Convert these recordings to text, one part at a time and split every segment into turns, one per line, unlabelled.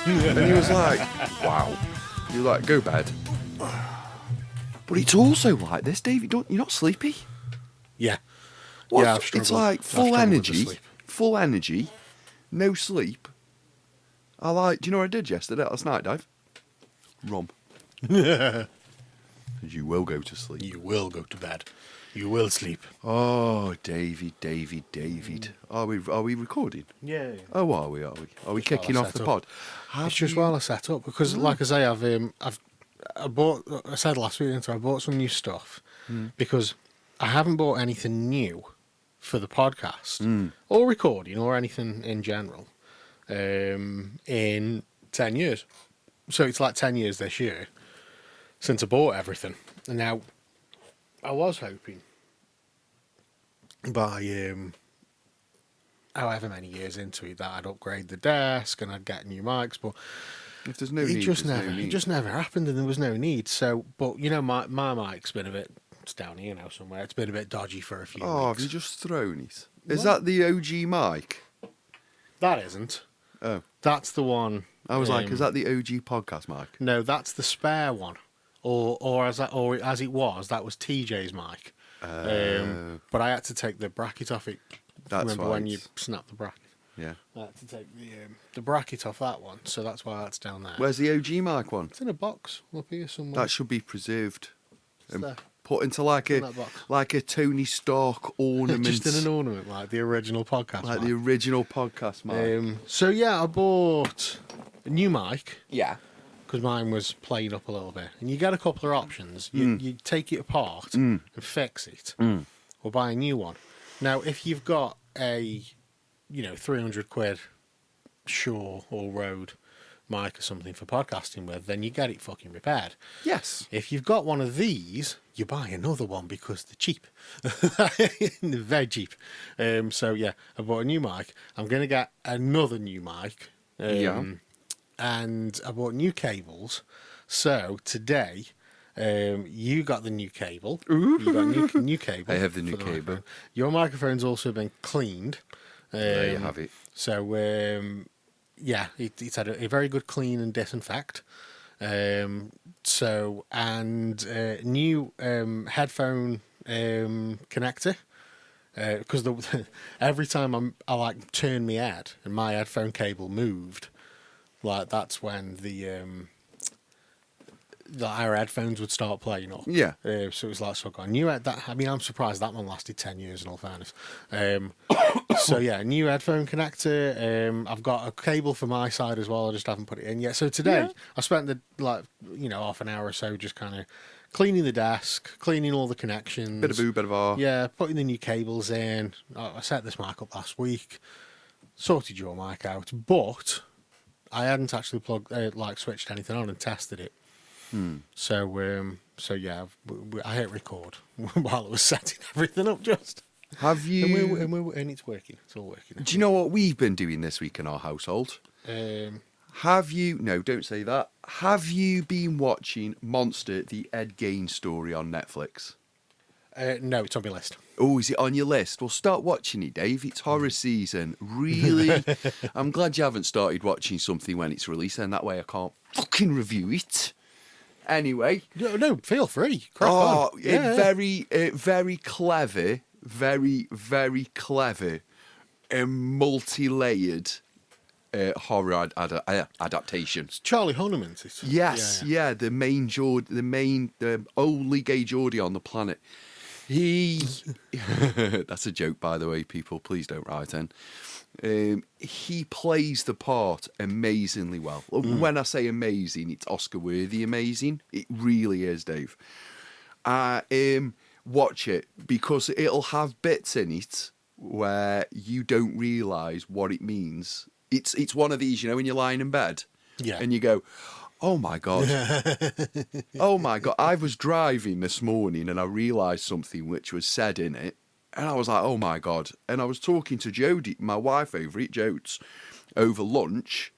And he was like, wow. You're like, go bed. But it's also like this, David. You're not sleepy.
Yeah.
What?
Yeah, I've struggled.
It's like
I've struggled with the sleep.
full energy, no sleep. Do you know what I did last night, Dave? Rum. And you will go to sleep.
You will go to bed. You will sleep.
Oh, David. Are we recording?
Yeah.
Oh, are we? Are we kicking off the pod?
It's just while I set up because, like I say, I said last week, didn't I bought some new stuff because I haven't bought anything new for the podcast or recording or anything in general in 10 years. So it's like 10 years this year since I bought everything. And now I was hoping by however many years into it that I'd upgrade the desk and I'd get new mics, but
If there's no
it
need,
just
there's
never
no need.
it just never happened and there was no need. So, but you know, my mic's been a bit, it's down here now somewhere, it's been a bit dodgy for a few
Oh,
weeks.
have you just thrown it? Is that the OG mic?
That isn't.
Oh,
That's the one.
I was like, is that the OG podcast mic?
No, that's the spare one, or as it was, that was TJ's mic. But I had to take the bracket off it.
That's
Remember when
right.
you snapped the bracket?
Yeah.
I had to take the bracket off that one, so that's why that's down there.
Where's the OG mic one?
It's in a box up here somewhere.
That should be preserved and
there.
put into like
In that box.
a Tony Stark ornament,
Just in an ornament, like the original podcast.
like
mic.
the original podcast mic.
So yeah, I bought a new mic
Yeah.
because mine was playing up a little bit, and you get a couple of options. You take it apart and fix it, or buy a new one. Now, if you've got a 300 quid Shure or Rode mic or something for podcasting with, then you get it fucking repaired.
Yes.
If you've got one of these, you buy another one because they're cheap. They're very cheap. So yeah, I bought a new mic. I'm going to get another new mic. And I bought new cables. So today, you got the new cable.
Ooh.
You got new cable.
I have the new
for
cable.
microphone. Your microphone's also been cleaned.
There you have it.
So yeah, it's had a very good clean and disinfect. New headphone connector. Because every time I like turn my head and my headphone cable moved, like that's when our headphones would start playing up.
Yeah.
So it was like, so I got a new I'm surprised that one lasted 10 years in all fairness. So yeah, new headphone connector. I've got a cable for my side as well. I just haven't put it in yet. So today I spent half an hour or so just kind of cleaning the desk, cleaning all the connections.
Bit of boo, bit of R.
Yeah, putting the new cables in. I set this mic up last week, sorted your mic out, but I hadn't actually switched anything on and tested it. So yeah, I hit record while I was setting everything up. Just
Have you?
and it's working. It's all working.
Do you know what we've been doing this week in our household? Have you? No, don't say that. Have you been watching Monster: The Ed Gein story on Netflix?
No, it's on my list.
Oh, is it on your list? Well, start watching it, Dave. It's horror season. Really? I'm glad you haven't started watching something when it's released, and that way I can't fucking review it. Anyway.
No, feel free. Crack on. Yeah.
Very clever, very clever, multi-layered horror adaptation.
Charlie Hunnam.
Yes, yeah, the only gay Geordie on the planet. That's a joke, by the way, people. Please don't write in. He plays the part amazingly well. When I say amazing, it's Oscar-worthy amazing. It really is, Dave. Watch it, because it'll have bits in it where you don't realise what it means. It's one of these, when you're lying in bed and you go, oh my God. Oh my God. I was driving this morning and I realised something which was said in it. And I was like, oh my God. And I was talking to Jodie, my wife, over lunch.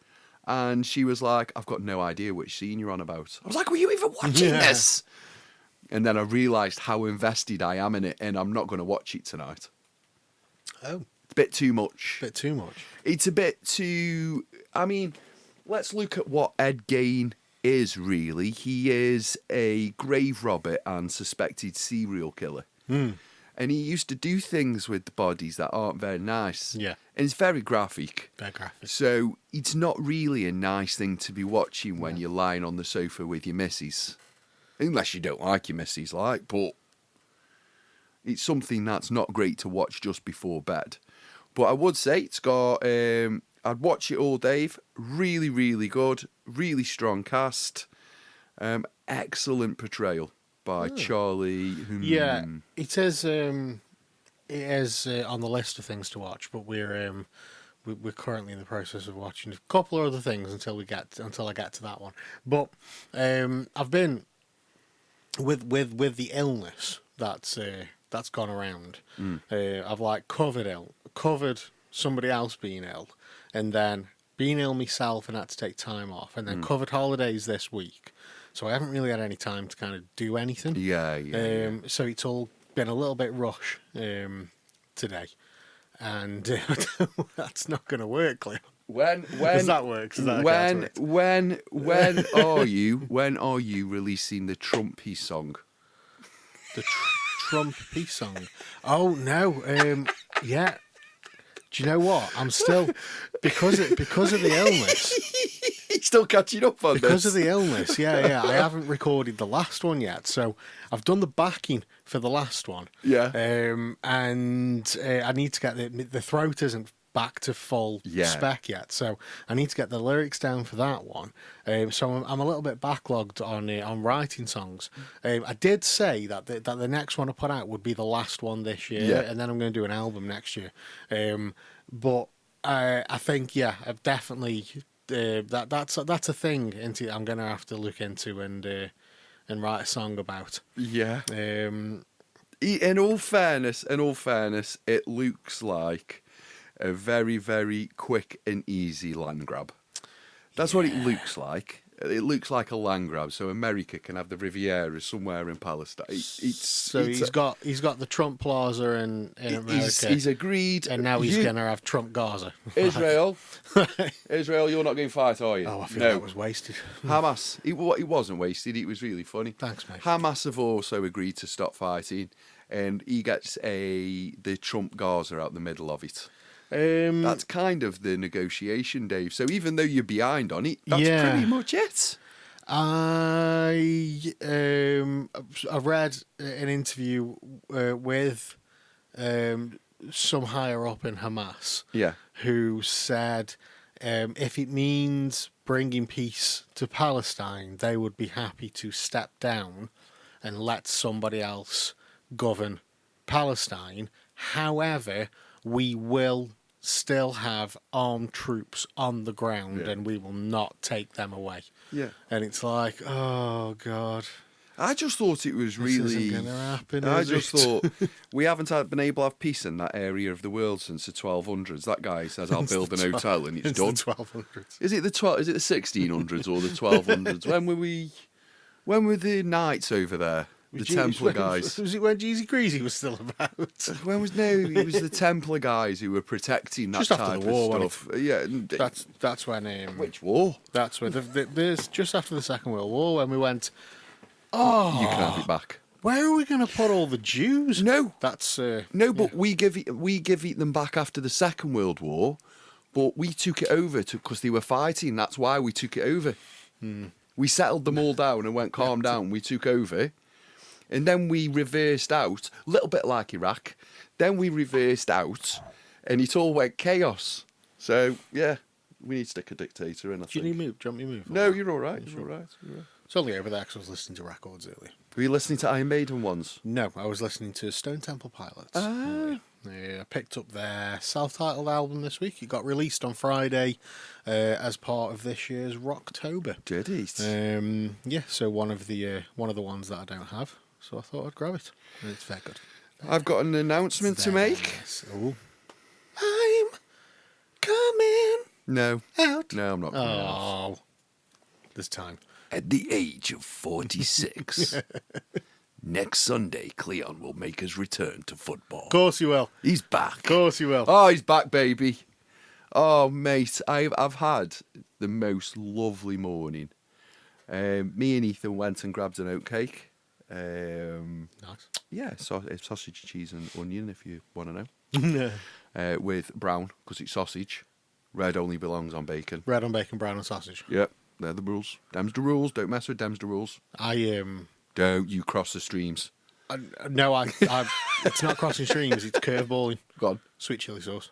And she was like, I've got no idea which scene you're on about. I was like, were you even watching this? And then I realised how invested I am in it, and I'm not going to watch it tonight.
Oh.
It's a bit too much.
Bit too much.
It's a bit too... I mean, let's look at what Ed Gein is, really. He is a grave robber and suspected serial killer. And he used to do things with the bodies that aren't very nice.
Yeah.
And it's very graphic.
Very graphic.
So it's not really a nice thing to be watching when you're lying on the sofa with your missus. Unless you don't like your missus, like, but it's something that's not great to watch just before bed. But I would say it's got... I'd watch it all, Dave. Really, really good. Really strong cast. Excellent portrayal by Charlie.
Yeah, it is. It is on the list of things to watch, but we're currently in the process of watching a couple of other things until I get to that one. But I've been with the illness that's gone around. I've like covered somebody else being ill, and then being ill myself and had to take time off, and then covered holidays this week. So I haven't really had any time to kind of do anything.
Yeah.
So it's all been a little bit rush today, and that's not going to work, Cleo.
When
does that work?
When are you releasing the Trump peace song?
The Trump peace song? Oh no, yeah. Do you know what? I'm still because of the illness.
He's still catching up on
because
this.
of the illness. Yeah. I haven't recorded the last one yet, so I've done the backing for the last one.
Yeah.
And I need to get the throat isn't back to full spec yet, so I need to get the lyrics down for that one. So I'm a little bit backlogged on writing songs. I did say that the next one I put out would be the last one this year, and then I'm going to do an album next year. But I think I've definitely that's a thing I'm going to have to look into and write a song about.
Yeah. In all fairness, it looks like a very, very quick and easy land grab. That's what it looks like. It looks like a land grab, so America can have the Riviera somewhere in Palestine. He's
got the Trump Plaza in America.
He's agreed,
and now he's going to have Trump Gaza.
Israel, you're not going to fight, are you?
Oh, I feel that was wasted.
Hamas, it wasn't wasted. It was really funny.
Thanks, mate.
Hamas have also agreed to stop fighting, and he gets the Trump Gaza out the middle of it. That's kind of the negotiation, Dave. So even though you're behind on it, that's pretty much it.
I read an interview with some higher up in Hamas, who said if it means bringing peace to Palestine, they would be happy to step down and let somebody else govern Palestine. However, we will still have armed troops on the ground and we will not take them away. Yeah. And it's like, oh, God.
I just thought it was really...
This isn't going to happen,
I just thought, we haven't been able to have peace in that area of the world since the 1200s. That guy says, I'll build an hotel and it's done.
The 1200s.
Is it the 1600s or the 1200s? When were the knights over there? The Templar guys.
Was it when Jeezy Greasy was still about?
It was the Templar guys who were protecting that
just
type
after the war,
of stuff. Yeah,
that's when.
Which war?
That's when. There's just after the Second World War when we went. Oh,
you can have it back.
Where are we going to put all the Jews?
No,
that's
but we give them back after the Second World War, but we took it over because they were fighting. That's why we took it over. We settled them all down and went, calm down. We took over. And then we reversed out, a little bit like Iraq. Then we reversed out, and it all went chaos. So, yeah, we need to stick a dictator in, I think.
Do you need me? Do you want me to move?
No, you're all right. You're all right.
It's only over there because I was listening to records earlier.
Were you listening to Iron Maiden ones?
No, I was listening to Stone Temple Pilots.
Ah.
I picked up their self-titled album this week. It got released on Friday as part of this year's Rocktober.
Did it?
Yeah, so one of the ones that I don't have. So I thought I'd grab it. And it's very good.
I've got an announcement to make.
Nice. Oh. I'm coming
No.
Out.
No, I'm not coming out.
Oh, this time.
At the age of 46, next Sunday, Cleon will make his return to football.
Of course you will.
He's back.
Of course you will.
Oh, he's back, baby. Oh, mate, I've had the most lovely morning. Me and Ethan went and grabbed an oatcake.
Nice.
Yeah, sausage, cheese and onion, if you want to
Yeah.
know. With brown, because it's sausage. Red only belongs on bacon.
Red on bacon, brown on sausage.
Yep, they're the rules. Them's the rules. Don't mess with them's the rules.
Don't
you cross the streams.
No, it's not crossing streams. It's curveballing.
Go on.
Sweet chili sauce.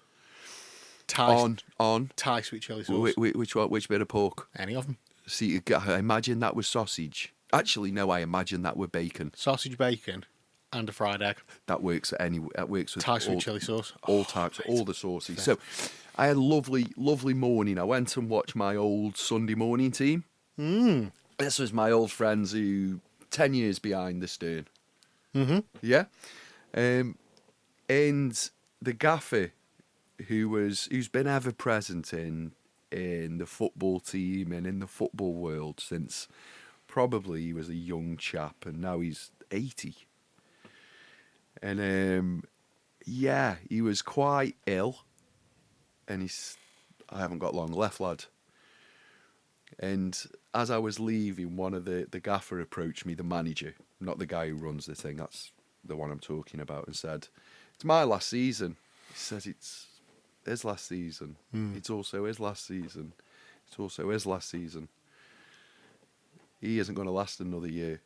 Thai,
On.
Thai sweet chili sauce.
Which bit of pork?
Any of them.
See, I imagine that was sausage. Actually, no, I imagine that were bacon.
Sausage, bacon, and a fried egg.
That works with
Thai sweet chili sauce.
All types, all the sauces. So, I had a lovely, lovely morning. I went and watched my old Sunday morning team. This was my old friends who 10 years behind the stern.
Mm-hmm.
Yeah. And the gaffer who's been ever present in the football team and in the football world since probably he was a young chap, and now he's 80. And he was quite ill, and I haven't got long left, lad. And as I was leaving, one of the gaffer approached me, the manager, not the guy who runs the thing, that's the one I'm talking about, and said, "It's my last season." He says, "It's his last season. It's also his last season. It's also his last season. He isn't going to last another year.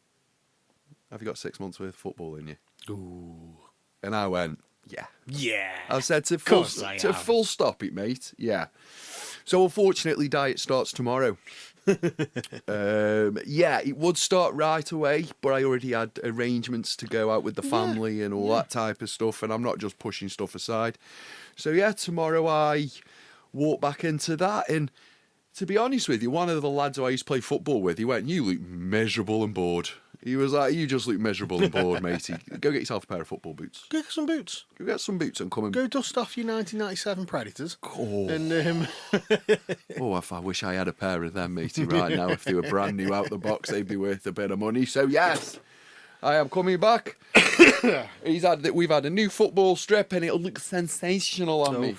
Have you got 6 months worth of football in you?"
Ooh.
And I went, "Yeah."
Yeah.
I said to full stop it, mate. Yeah. So unfortunately, diet starts tomorrow. It would start right away, but I already had arrangements to go out with the family and all that type of stuff, and I'm not just pushing stuff aside. So tomorrow I walk back into that, and to be honest with you, one of the lads who I used to play football with, he went, "You look miserable and bored." He was like, "You just look miserable and bored, matey. Go get yourself a pair of football boots.
Go get some boots.
Go get some boots and come and..."
Go dust off your 1997 Predators.
Oh.
And,
if I wish I had a pair of them, matey, right now. If they were brand new out the box, they'd be worth a bit of money. So, yes, I am coming back. We've had a new football strip, and it'll look sensational on me.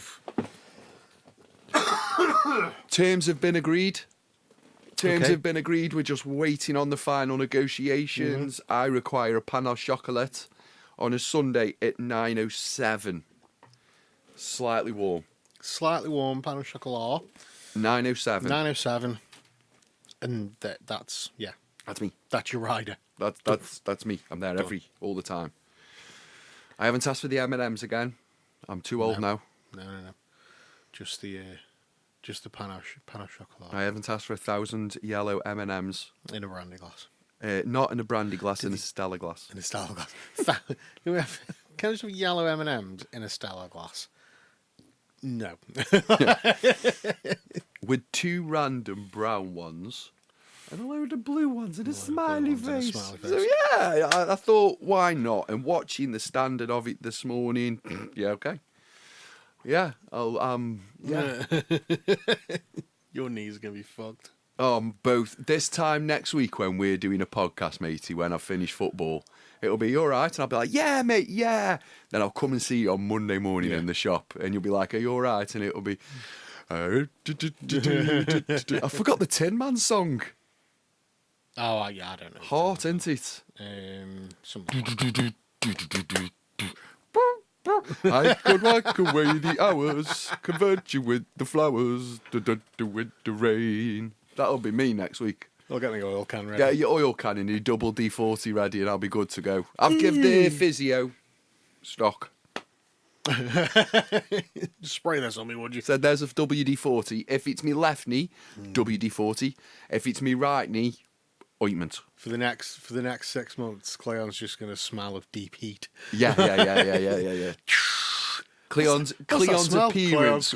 Terms have been agreed. Have been agreed. We're just waiting on the final negotiations. I require a pan au chocolat on a Sunday at 9:07. Slightly warm.
Slightly warm pan au chocolat.
9:07.
9:07. And that's
me.
That's your rider.
That's me. I'm there all the time. I haven't asked for the M&Ms again. I'm too old now.
No. Just the pan au chocolat.
I haven't asked for 1,000 yellow M&Ms.
In a brandy glass.
Not in a brandy glass, in a Stella glass.
In a Stella glass. Can I just have yellow M&Ms in a Stella glass? No.
With 2 random brown ones and a load of blue ones and a smiley face. So I thought, why not? And watching the standard of it this morning, okay. Yeah,
Your knees are going to be fucked.
Both this time next week when we're doing a podcast, matey, when I finish football, it'll be all right, and I'll be like, "Yeah, mate, yeah." Then I'll come and see you on Monday morning in the shop, and you'll be like, "Are you all right?" And it'll be, I forgot the Tin Man song.
Oh, yeah, I don't know.
Heart, isn't it? I could wipe away the hours, convert you with the flowers, with the rain. That'll be me next week.
I'll get my oil can ready.
Get your oil can and your double D40 ready, and I'll be good to go. I've given the physio stock.
Spray this on me, would you?
So there's a WD-40. If it's me left knee, WD-40. If it's me right knee, ointment.
For the next 6 months, Cleon's just going to smell of deep heat.
Yeah. Cleon's appearance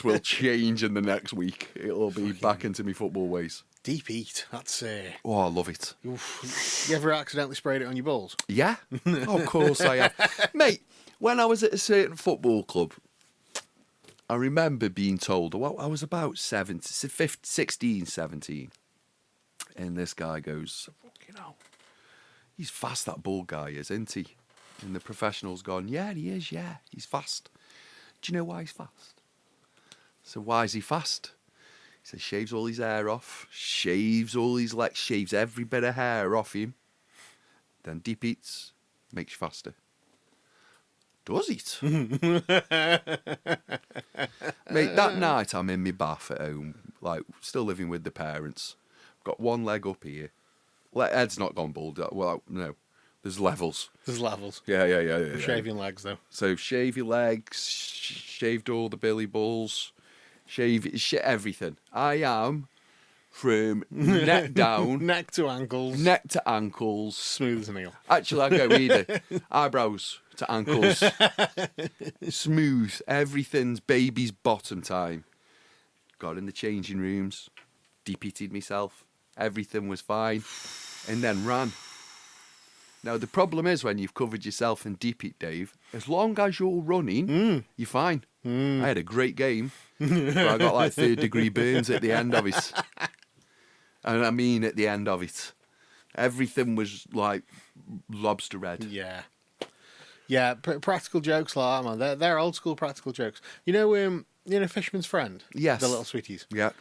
will change in the next week. It'll be back into me football ways.
Deep heat, that's...
Oh, I love it.
Oof. You ever accidentally sprayed it on your balls?
Yeah. Oh, of course I have. Mate, when I was at a certain football club, I remember being told, well, I was about 16, 17. And this guy goes, fucking hell, he's fast, that bull guy is, isn't he? And the professional's gone, yeah, he is, yeah, he's fast. Do you know why he's fast? So why is he fast? He says, shaves all his hair off, shaves all his legs, shaves every bit of hair off him, then deep eats, makes you faster. Does it? Mate, that night I'm in my bath at home, like, still living with the parents. Got one leg up here. Ed's not gone bald. Well, no. There's levels.
There's levels.
Yeah.
Shaving legs, though.
So shave your legs, shaved all the billy balls, shave everything. I am from neck down.
Neck to ankles.
Neck to ankles.
Smooth as a nail.
Actually, I go either. Eyebrows to ankles. Smooth. Everything's baby's bottom time. Got in the changing rooms. Deep-eated myself. Everything was fine. And then ran. Now, the problem is when you've covered yourself in deep eat, Dave, as long as you're running, you're fine. I had a great game, but I got like 3rd-degree burns at the end of it. And I mean at the end of it. Everything was like lobster red.
Yeah. Yeah, practical jokes like that, man. They're old school practical jokes. You know, Fisherman's Friend?
Yes.
The little sweeties.
Yeah.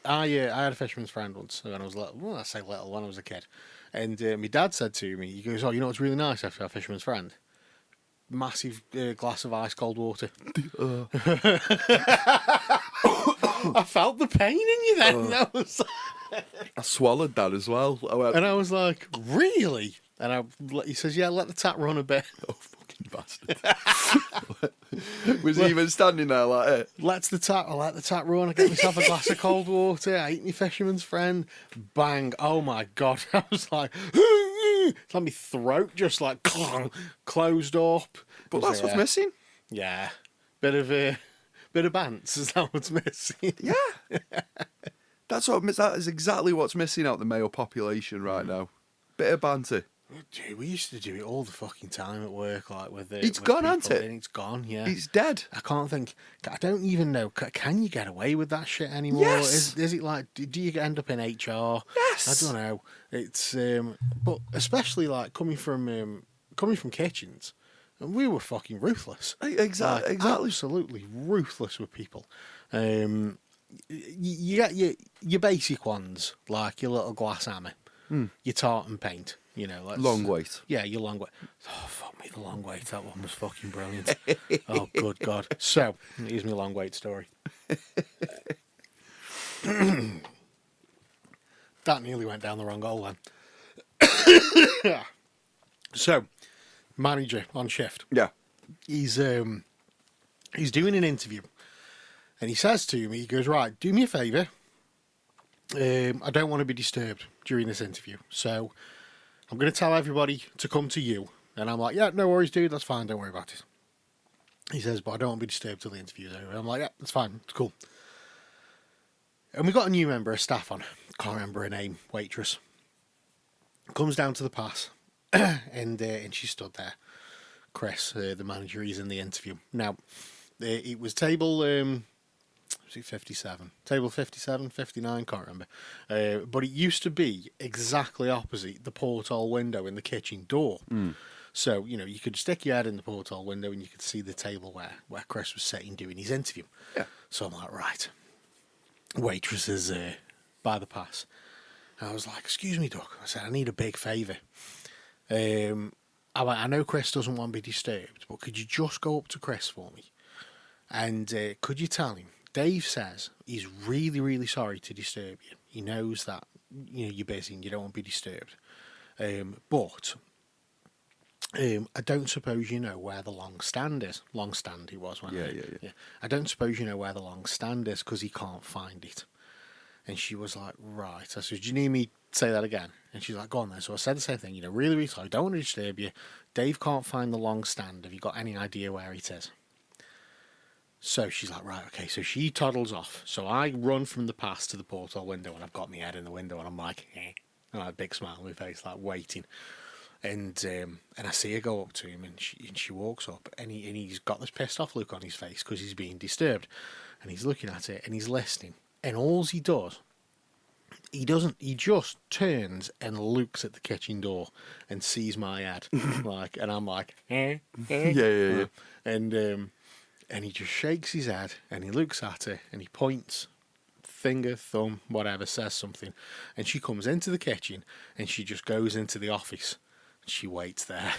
I had a fisherman's friend once when I was little. Well, I say little, when I was a kid. And my dad said to me, he goes, oh, you know what's really nice after a fisherman's friend? Massive glass of ice cold water. I felt the pain in you then.
I swallowed that as well.
And I was like, really? And he says, yeah, let the tap run a bit.
Oh, fucking bastard. Was he even standing there like it?
I let the tap run. I get myself a glass of cold water. I eat my fisherman's friend. Bang. Oh, my God. I was like, it's like my throat just like closed up.
But that's what's missing.
Yeah. Bit of bants. Is that what's missing?
Yeah. That is exactly what's missing out the male population right now. Bit of banter.
Dude, we used to do it all the fucking time at work, like with it.
It's gone, hasn't it?
It's gone, yeah.
It's dead.
I can't think. I don't even know. Can you get away with that shit anymore?
Yes.
Is it like? Do you end up in HR?
Yes.
I don't know. It's but especially like coming from kitchens, and we were fucking ruthless.
Exactly.
Absolutely ruthless with people. You get your basic ones like your little glass hammer, your tartan paint. You know,
long weight.
Yeah, your long weight. Oh, fuck me, the long weight. That one was fucking brilliant. Oh, good God. So, here's my long weight story. That nearly went down the wrong hole then. So, manager on shift.
Yeah.
He's doing an interview. And he says to me, he goes, right, do me a favour. I don't want to be disturbed during this interview. So, I'm going to tell everybody to come to you. And I'm like, yeah, no worries, dude. That's fine. Don't worry about it. He says, but I don't want to be disturbed till the interview's over. I'm like, yeah, that's fine. It's cool. And we got a new member of staff on. Can't remember her name. Waitress. Comes down to the pass. and she stood there. Chris, the manager, he's in the interview. Now, it was table... was it 57? Table 57, 59, can't remember. But it used to be exactly opposite the porthole window in the kitchen door. So, you know, you could stick your head in the porthole window and you could see the table where Chris was sitting doing his interview.
Yeah.
So I'm like, right. Waitress is by the pass. And I was like, excuse me, Doc. I said, I need a big favour. I know Chris doesn't want to be disturbed, but could you just go up to Chris for me? And could you tell him, Dave says he's really, really sorry to disturb you. He knows that you're busy and you don't want to be disturbed. But I don't suppose you know where the long stand is. Long stand he was, wasn't he? Yeah. I don't suppose you know where the long stand is because he can't find it. And she was like, right. I said, do you need me to say that again? And she's like, go on then. So I said the same thing, really, really sorry. Don't want to disturb you. Dave can't find the long stand. Have you got any idea where it is? So she's like, right, okay. So she toddles off. So I run from the pass to the porthole window and I've got my head in the window and I'm like, eh. And I have a big smile on my face, like waiting. And I see her go up to him, and she walks up, and he's got this pissed off look on his face because he's being disturbed, and he's looking at it and he's listening, and all he does, he just turns and looks at the kitchen door and sees my head, like, and I'm like,
Yeah.
and he just shakes his head and he looks at her and he points. Finger, thumb, whatever, says something, and she comes into the kitchen and she just goes into the office and she waits there.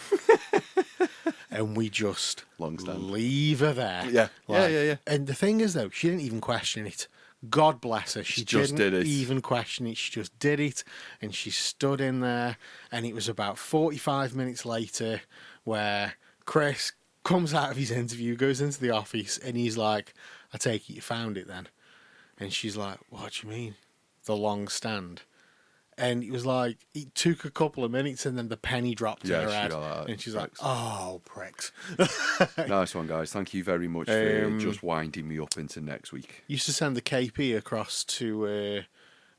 And we just leave her there.
Yeah. Yeah.
And the thing is, though, she didn't even question it. God bless her. She
just
didn't
did it.
even question it. She just did it, and she stood in there, and it was about 45 minutes later where Chris comes out of his interview, goes into the office, and he's like, I take it you found it then. And she's like, what do you mean? The long stand. And it was like, it took a couple of minutes and then the penny dropped in her head. And she's like, oh, pricks.
Nice one, guys. Thank you very much for just winding me up into next week.
Used to send the KP across to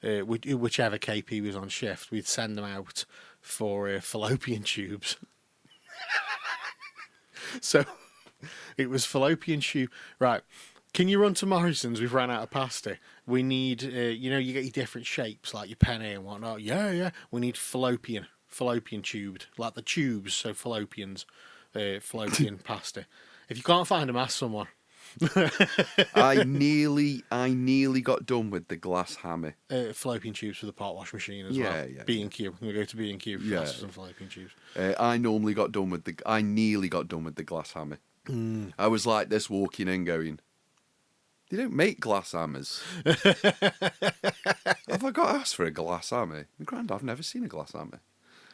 whichever KP was on shift. We'd send them out for fallopian tubes. So it was fallopian tube. Right. Can you run to Morrison's? We've ran out of pasta. We need, you get your different shapes, like your penne and whatnot. Yeah. We need fallopian tubed, like the tubes, so fallopian pasta. If you can't find them, ask someone.
I nearly got done with the glass hammer.
Fallopian tubes for the pot wash machine as well.
Yeah.
B&Q. We'll go to B&Q for some fallopian tubes.
I nearly got done with the glass hammer. I was like this walking in going, they don't make glass hammers. Have I got to ask for a glass hammer? My granddad, I've never seen a glass hammer.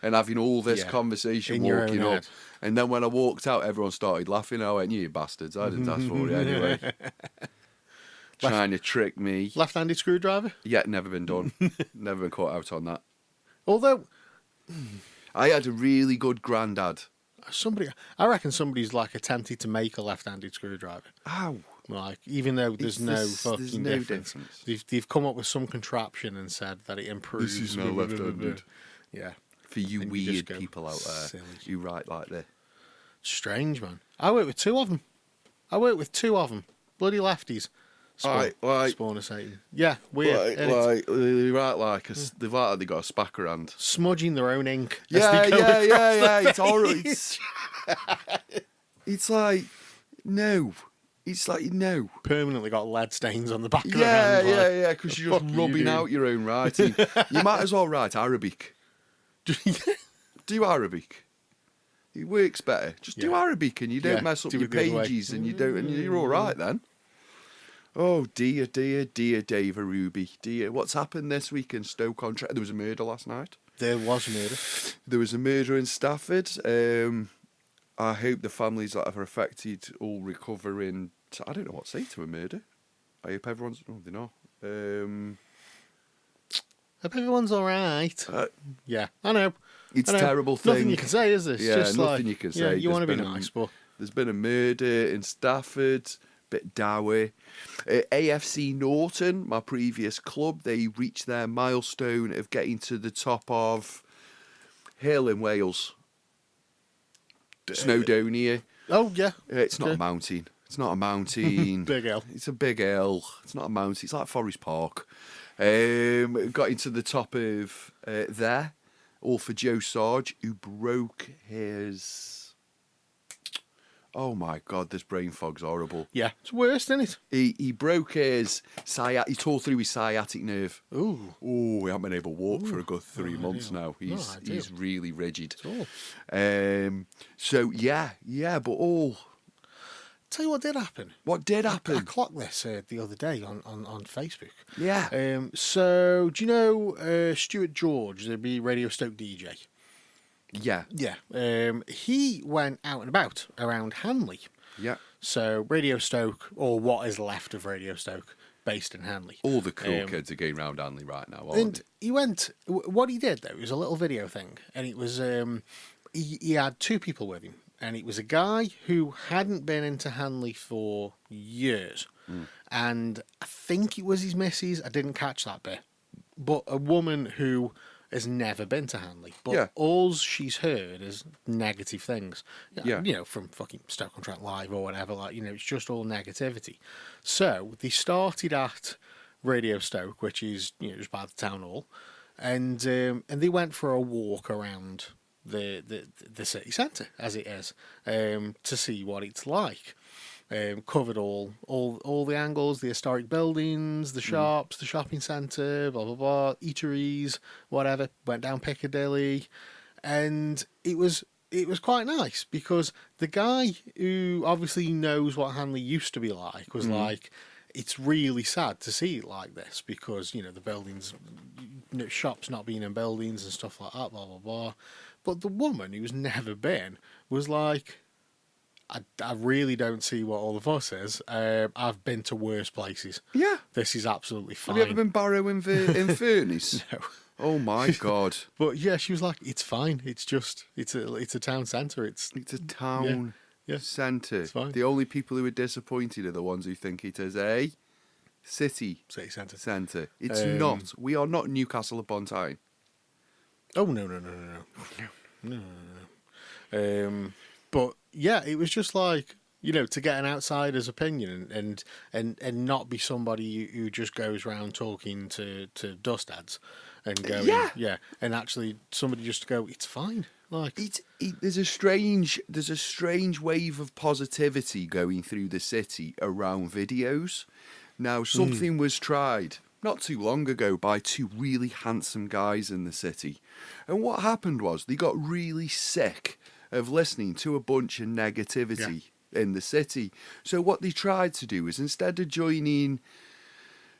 And having all this conversation
in
walking up.
Head.
And then when I walked out, everyone started laughing. I went, you bastards, I didn't ask for it anyway. Trying to trick me.
Left-handed screwdriver?
Yeah, never been done. Never been caught out on that.
Although,
I had a really good granddad.
I reckon somebody's like attempted to make a left-handed screwdriver.
Ow.
Like, even though there's no difference. They've come up with some contraption and said that it improves.
This is no left-handed.
Yeah.
For you
and
weird people out there,
silly.
you write like this.
Strange, man. I work with two of them. Bloody lefties. Spawn of Satan. Yeah, weird.
They write like they've got a spacker hand.
Smudging their own ink.
Yeah. It's horrible. It's like no. It's like no.
Permanently got lead stains on the back of their hand.
Yeah. Because you're just rubbing out your own writing. You might as well write Arabic. Do Arabic. It works better. Just do Arabic, and you don't mess up your pages, and you're all right then. Oh dear, Dave Ruby, dear. What's happened this week in Stoke-on-Trent? There was a murder last night.
There was a murder.
There was a murder in Stafford. I hope the families that are affected all recover in. I don't know what to say to a murder. I hope everyone's. Oh, they know.
Hope everyone's all right. Yeah, I know.
It's a terrible thing.
Nothing you can say, is this?
Yeah,
just
nothing you can say.
Yeah, you want to be nice, but
there's been a murder in Stafford. Bit dour. AFC Norton, my previous club, they reached their milestone of getting to the top of hill in Wales. Snowdonia.
Oh yeah.
It's not a mountain. It's not a mountain.
Big hill.
It's a big hill. It's not a mountain. It's like Forest Park. Got into the top of there, all for Joe Sarge, who broke his. Oh my God, this brain fog's horrible.
Yeah, it's worse, isn't it?
He broke his he tore through his sciatic nerve.
Ooh.
Oh, he hasn't been able to walk for a good 3 months now. He's really rigid. So yeah, but all.
Tell you what did happen.
What did happen?
I clocked this the other day on Facebook.
Yeah.
So do you know Stuart George, the Radio Stoke DJ?
Yeah.
Yeah. He went out and about around Hanley.
Yeah.
So Radio Stoke, or what is left of Radio Stoke, based in Hanley.
All the cool kids are going around Hanley right now, aren't
and he went. What he did though, it was a little video thing, and it was he had two people with him, and it was a guy who hadn't been into Hanley for years, and I think it was his missus. I didn't catch that bit, but a woman who has never been to Hanley, but
Yeah.
all she's heard is negative things.
Yeah.
You know, from fucking Stoke-on-Trent Live or whatever. Like, you know, it's just all negativity. So they started at Radio Stoke, which is, you know, just by the town hall, and they went for a walk around the city centre as it is, to see what it's like. Covered all the angles, the historic buildings, the shops, the shopping centre, blah blah blah, eateries, whatever. Went down Piccadilly, and it was quite nice because the guy who obviously knows what Hanley used to be like was like, it's really sad to see it like this because, you know, the buildings, you know, shops not being in buildings and stuff like that, blah blah blah. But the woman who's never been was like, I really don't see what all the fuss is. I've been to worse places.
Yeah.
This is absolutely fine.
Have you ever been Barrow in Furnace?
No.
Oh my God.
But yeah, she was like, it's fine. It's just, it's a town centre. It's
a town centre.
It's fine.
The only people who are disappointed are the ones who think it is a city centre. It's not. We are not Newcastle upon Tyne.
Oh, no. But yeah, it was just like, you know, to get an outsider's opinion and not be somebody who just goes around talking to dust ads and going, and actually somebody just to go, it's fine. Like
there's a strange wave of positivity going through the city around videos. Now, something was tried not too long ago by two really handsome guys in the city. And what happened was they got really sick of listening to a bunch of negativity in the city. So what they tried to do is, instead of joining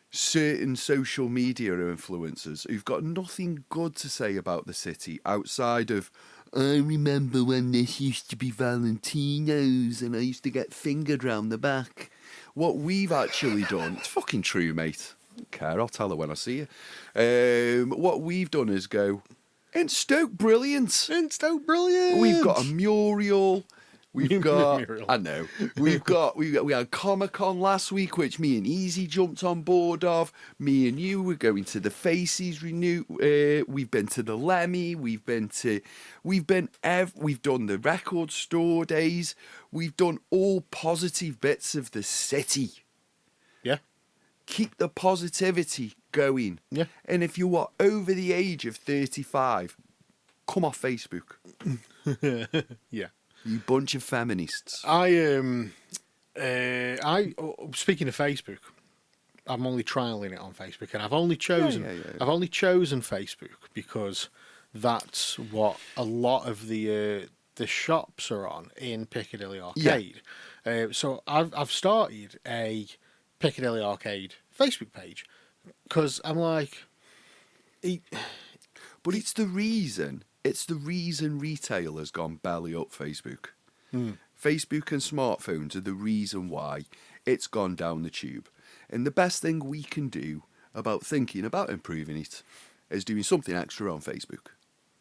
certain social media influencers who've got nothing good to say about the city outside of, I remember when this used to be Valentino's and I used to get fingered round the back. What we've actually done, it's fucking true, mate. I don't care, I'll tell her when I see her. What we've done is go, in Stoke, brilliant. We've got a mural. We've got, I know, we had Comic-Con last week, which me and Easy jumped on board of. Me and you were going to the Faces Renew. We've been to the Lemmy. We've done the record store days. We've done all positive bits of the city.
Yeah.
Keep the positivity going.
Yeah.
And if you are over the age of 35, come off Facebook.
Yeah.
You bunch of feminists.
Speaking of Facebook, I'm only trialing it on Facebook, and I've only chosen Facebook because that's what a lot of the shops are on in Piccadilly Arcade. So I've started a Piccadilly Arcade Facebook page because I'm like,
but it's the reason. It's the reason retail has gone belly up Facebook. Facebook and smartphones are the reason why it's gone down the tube. And the best thing we can do about thinking about improving it is doing something extra on Facebook.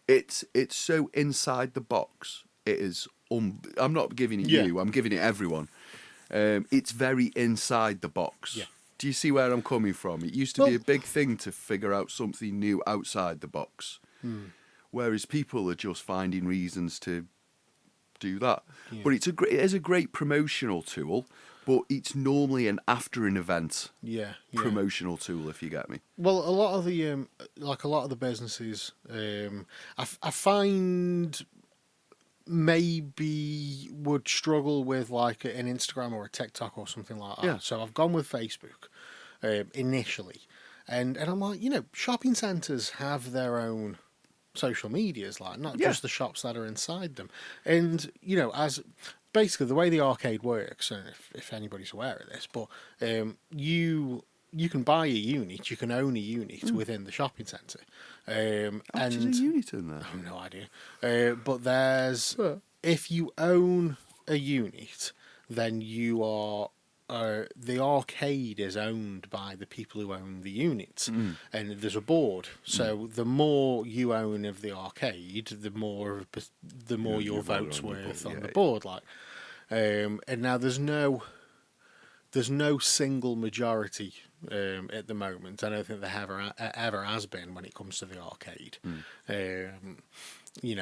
It's so inside the box. It is. I'm not giving it you. I'm giving it everyone. It's very inside the box.
Yeah.
Do you see where I'm coming from? It used to be a big thing to figure out something new outside the box. Whereas people are just finding reasons to do that. Yeah. But it is a great promotional tool, but it's normally an after an event promotional tool, if you get me.
Well, a lot of the businesses, I find maybe would struggle with like an Instagram or a TikTok or something like that. Yeah. So I've gone with Facebook initially, and I'm like, you know, shopping centres have their own social medias, like not just the shops that are inside them. And you know, as basically the way the arcade works, and if anybody's aware of this, but you can buy a unit, you can own a unit within the shopping centre.
How much is a unit in there?
I have no idea. But there's if you own a unit, then you are the arcade is owned by the people who own the units, and there's a board. So the more you own of the arcade, the more your vote's worth on the board. Like, and now there's no there's no single majority at the moment. I don't think there ever has been when it comes to the arcade.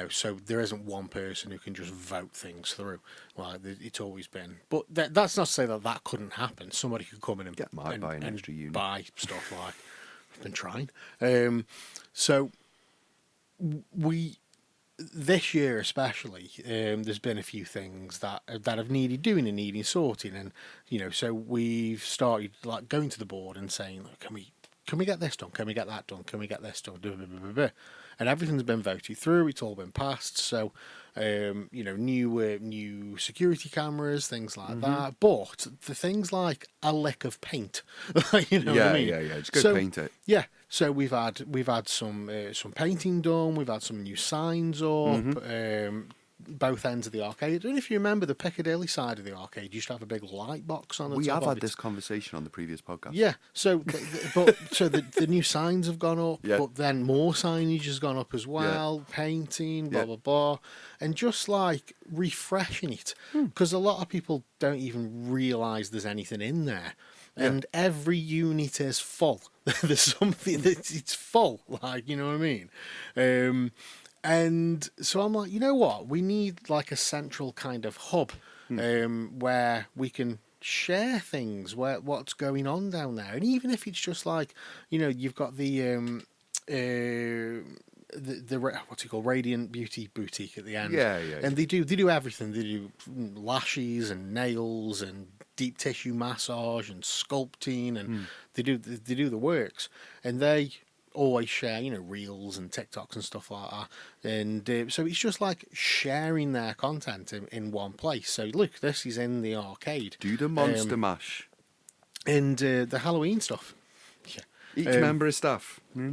So there isn't one person who can just vote things through. Well, it's always been. But that's not to say that couldn't happen. Somebody could come in and
buy an extra unit.
Buy stuff like I've been trying. So we. This year especially, there's been a few things that have needed doing and needing sorting, and so we've started like going to the board and saying, look, can we get this done? Can we get that done? Can we get this done? And everything's been voted through. It's all been passed. So, new security cameras, things like that. But the things like a lick of paint, what I mean?
Yeah. Just go paint it.
Yeah. So we've had some painting done. We've had some new signs up. Both ends of the arcade. And if you remember, the Piccadilly side of the arcade used to have a big light box on the top.
We have had
it.
this conversation on the previous podcast.
Yeah. So, the new signs have gone up, but then more signage has gone up as well. Painting, blah blah blah, and just like refreshing it, because a lot of people don't even realise there's anything in there. And every unit is full. There's something it's full, like, you know what I mean? And so I'm like, you know what? We need like a central kind of hub where we can share things, what's going on down there. And even if it's just like, you've got the what's it called, Radiant Beauty Boutique at the end.
Yeah.
And they do everything. They do lashes and nails and deep tissue massage and sculpting, and they do the works. And they always share, reels and TikToks and stuff like that. And so it's just like sharing their content in one place. So look, this is in the arcade.
Do the Monster Mash.
And the Halloween stuff. Yeah.
Each member of staff.
Yeah.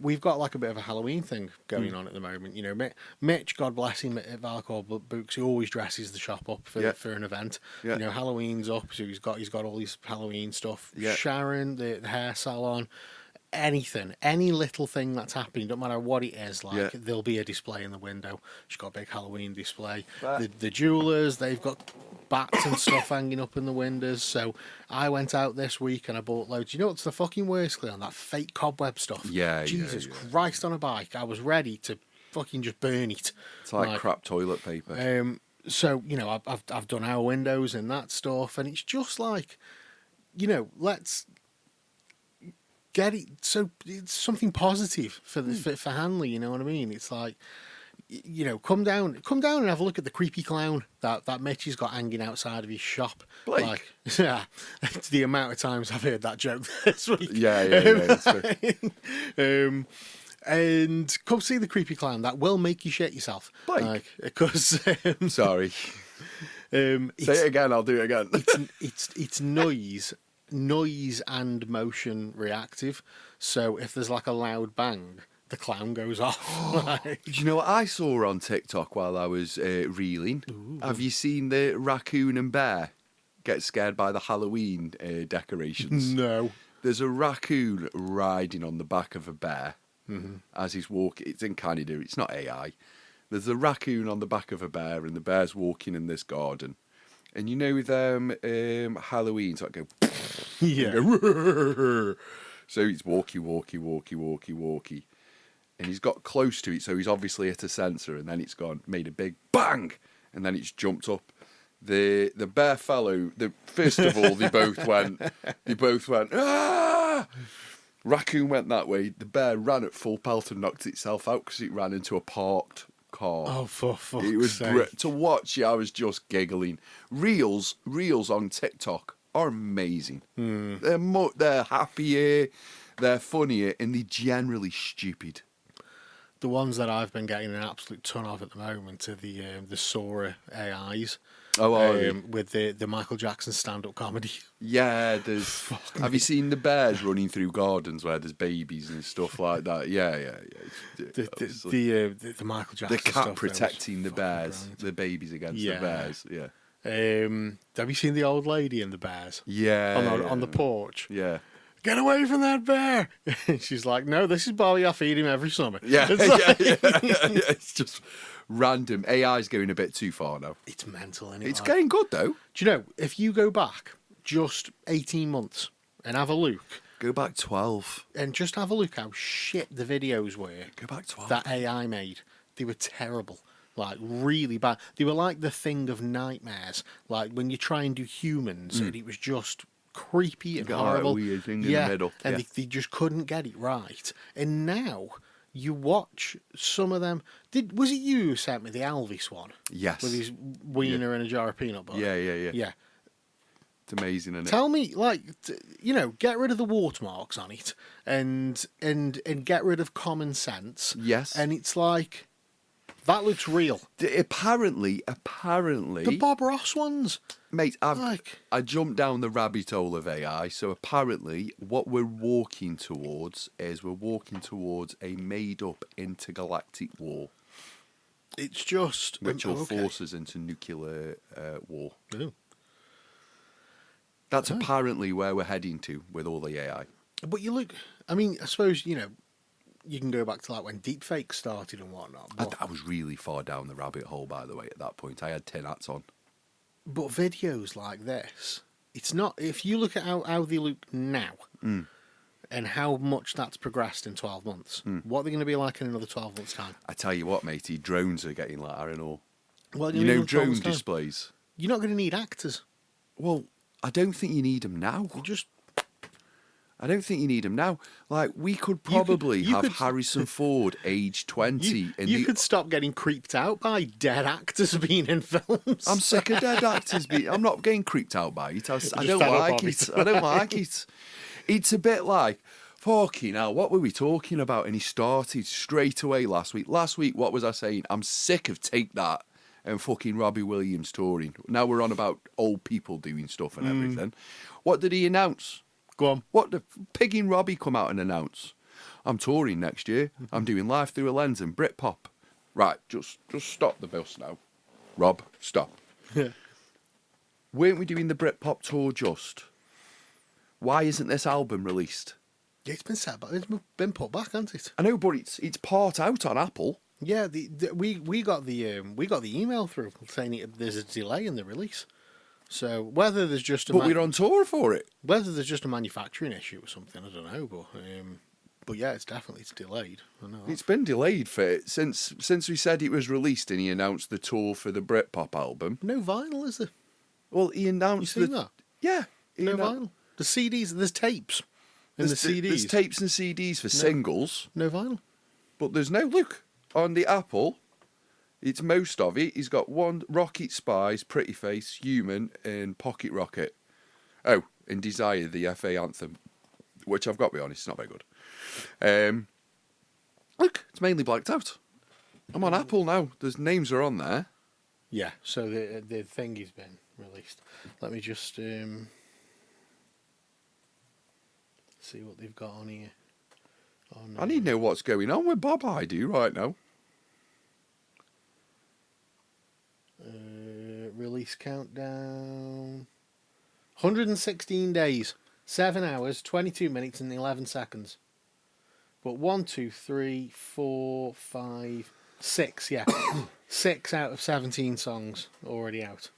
We've got like a bit of a Halloween thing going on at the moment. Mitch, God bless him, at Valcor Books, he always dresses the shop up for an event.
Yeah.
Halloween's up, so he's got all his Halloween stuff.
Yeah.
Sharon, the hair salon, anything, any little thing that's happening, don't matter what it is, there'll be a display in the window. She's got a big Halloween display. The jewelers, they've got bats and stuff hanging up in the windows. So I went out this week and I bought loads. You know what's the fucking worst, Cleon? That fake cobweb stuff. Jesus Christ on a bike. I was ready to fucking just burn it.
It's like crap toilet paper.
So I've done our windows and that stuff, and it's just like, let's get it. So it's something positive for Hanley. You know what I mean? It's like, come down and have a look at the creepy clown that Mitch has got hanging outside of his shop.
Blake.
Like, yeah, it's the amount of times I've heard that joke this week.
Yeah, that's true.
And come see the creepy clown that will make you shit yourself.
Blake.
Because
sorry. Say it again. I'll do it again.
it's noise and motion reactive. So if there's like a loud bang, the clown goes off.
Do you know what I saw on TikTok while I was reeling? Ooh. Have you seen the raccoon and bear get scared by the Halloween decorations?
No.
There's a raccoon riding on the back of a bear as he's walking. It's in Canada. It's not AI. There's a raccoon on the back of a bear, and the bear's walking in this garden. And with Halloween, so I go,
yeah.
Go, so he's walkie. And he's got close to it, so he's obviously hit a sensor, and then it's made a big bang, and then it's jumped up. The bear fellow, first of all, they both went, ah! Raccoon went that way. The bear ran at full pelt and knocked itself out because it ran into a parked car.
Oh, for fuck's sake.
It was great to watch. I was just giggling. Reels on TikTok are amazing. They're happier, they're funnier, and they're generally stupid.
The ones that I've been getting an absolute ton of at the moment are the Sora AIs. With the Michael Jackson stand-up comedy.
Yeah, have you seen the bears running through gardens where there's babies and stuff like that? Yeah.
The Michael Jackson
the cat
stuff
protecting the bears, the babies against the bears. Yeah.
Have you seen the old lady and the bears?
Yeah.
On the porch.
Yeah.
get away from that bear. And she's like, no, this is Bobby. I feed him every summer.
Yeah,
It's
It's just random. AI's going a bit too far now.
It's mental, anyway.
It's getting good, though.
Do you know, if you go back just 18 months and have a look...
Go back 12.
And just have a look how shit the videos were.
Go back 12.
That AI made. They were terrible. Like, really bad. They were like the thing of nightmares. Like, when you try and do humans, and it was just creepy and horrible.
That weird thing in the middle.
And they just couldn't get it right. And now, you watch some of them... Was it you who sent me the Elvis one?
Yes.
With his wiener and a jar of peanut butter?
Yeah.
Yeah.
It's amazing, isn't it?
Tell me, like, get rid of the watermarks on it and get rid of common sense.
Yes.
And it's like, that looks real.
Apparently...
The Bob Ross ones.
Mate, I jumped down the rabbit hole of AI, so apparently what we're walking towards is a made-up intergalactic war.
It's just...
Which will force us into nuclear war.
Oh.
That's apparently where we're heading to with all the AI.
But you look... I mean, I suppose, you can go back to like when deepfakes started and whatnot. But,
I was really far down the rabbit hole, by the way, at that point. I had 10 hats on.
But videos like this, it's not... If you look at how they look now and how much that's progressed in 12 months, what are they going to be like in another 12 months' time?
I tell you what, matey, drones are getting like that and all.
Well,
Drone displays.
You're not going to need actors.
Well, I don't think you need them now. I don't think you need them now. Like, we could probably have Harrison Ford, age 20.
You could stop getting creeped out by dead actors being in films.
I'm sick of dead actors being... I'm not getting creeped out by it. I don't like it. I don't like it. It's a bit like, fucking hell, what were we talking about? And he started straight away last week. Last week, what was I saying? I'm sick of Take That and fucking Robbie Williams touring. Now we're on about old people doing stuff and everything. What did he announce?
Go on.
What did Pig and Robbie come out and announce? I'm touring next year. I'm doing Live Through a Lens and Britpop. Right, just stop the bus now. Rob, stop. Weren't we doing the Britpop tour just? Why isn't this album released?
It's been set back. It's been put back, hasn't it?
I know, but it's part out on Apple.
Yeah, we got the email through saying there's a delay in the release. So whether there's just
we're on tour for it.
Whether there's just a manufacturing issue or something, I don't know. But yeah, it's delayed. I know
it's been delayed since we said it was released, and he announced the tour for the Britpop album.
No vinyl, is there?
Well, he announced
that.
Yeah,
no vinyl. The CDs, there's tapes. And the CDs.
There's tapes and CDs for singles.
No vinyl.
But there's no look on the Apple. It's most of it. He's got one Rocket Spies, Pretty Face, Human, and Pocket Rocket. Oh, and Desire, the FA anthem, which I've got to be honest, it's not very good. Look, it's mainly blacked out. I'm on Apple now. There's names are on there.
Yeah, so the thing has been released. Let me just see what they've got on here. Oh, no.
I need to know what's going on with Bob I do right now.
Release countdown. 116 days, 7 hours, 22 minutes and 11 seconds. But 1, 2, 3, 4, 5, 6, yeah. 6 out of 17 songs already out.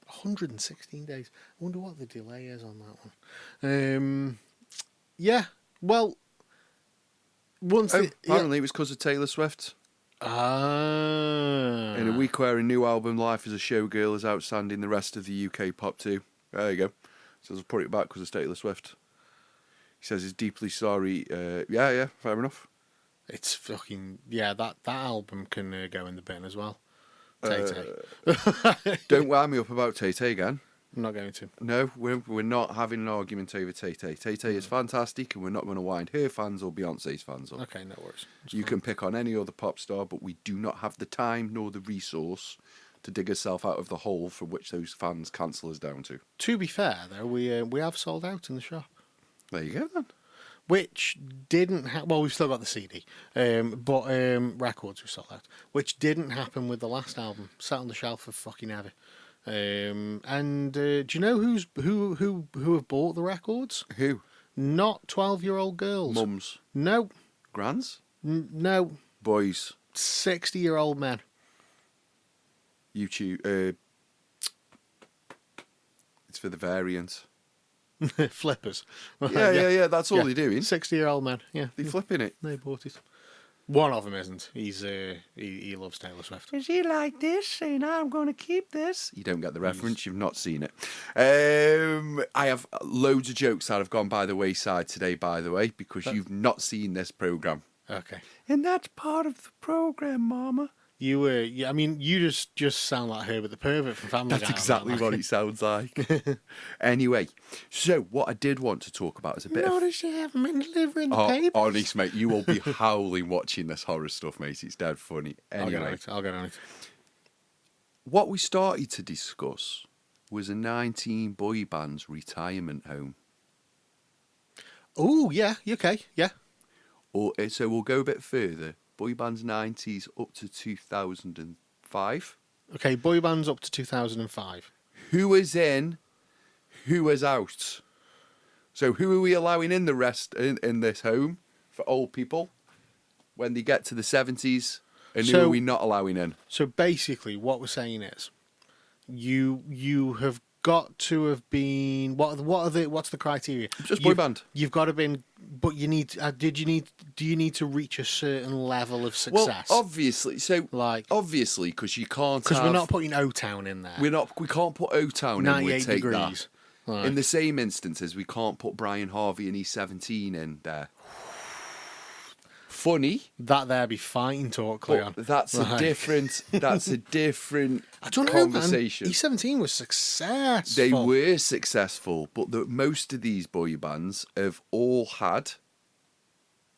116 days. I wonder what the delay is on that one. Yeah, well,
apparently it was because of Taylor Swift.
Ah.
In a week where a new album, Life as a Showgirl, is outstanding the rest of the UK pop too. There you go. So I'll put it back because of Taylor Swift. He says he's deeply sorry. Yeah, fair enough.
It's fucking... Yeah, that album can go in the bin as well. Tay-Tay.
Don't wire me up about Tay-Tay again.
I'm not going to.
No, we're not having an argument over Tay-Tay. Tay-Tay is fantastic, and we're not going to wind her fans or Beyonce's fans up.
Okay, no worries.
You can pick on any other pop star, but we do not have the time nor the resource to dig ourselves out of the hole from which those fans cancel us down to.
To be fair, though, we have sold out in the shop.
There you go, then.
Which didn't happen... Well, we've still got the CD, but records we sold out. Which didn't happen with the last album. Sat on the shelf for fucking ever. And do you know who have bought the records?
Who?
Not 12-year-old girls.
Mums.
No.
Grands?
No.
Boys.
60-year-old men.
YouTube. It's for the variant.
Flippers.
Yeah. That's all they're doing.
60-year-old men. Yeah.
They're flipping it.
They bought it. One of them isn't. He loves Taylor Swift.
Is he like this, saying, I'm going to keep this? You don't get the reference. You've not seen it. I have loads of jokes that have gone by the wayside today, by the way, because you've not seen this programme.
Okay.
And that's part of the programme, Mama.
I mean, you just sound like Herbert the Pervert from Family Guy.
That's exactly what it sounds like. Anyway, so what I did want to talk about is a bit
Notice you haven't been delivering the papers.
Honest, mate, you will be howling watching this horror stuff, mate. It's dead funny. Anyway,
I'll get on it.
What we started to discuss was a 19 boy band's retirement home.
Oh, yeah, okay, yeah.
So we'll go a bit further. Boy bands 90s up to 2005.
Okay, boy bands up to 2005.
Who is in? Who is out? So who are we allowing in the rest in this home for old people when they get to the 70s? And who are we not allowing in?
So basically, what we're saying is, you have got to have been what's the criteria?
Just boy band.
You've got to have been, but you need. Do you need to reach a certain level of success?
Well, obviously. So obviously, because you can't.
Because we're not putting O-Town in there.
We can't put O-Town in.
98 degrees.
That. In the same instances, we can't put Brian Harvey and E17 in there. Funny.
That there be fighting talk, Cleon.
That's a different. That's a different
I don't know,
conversation.
Man. E17 was successful.
They were successful, but most of these boy bands have all had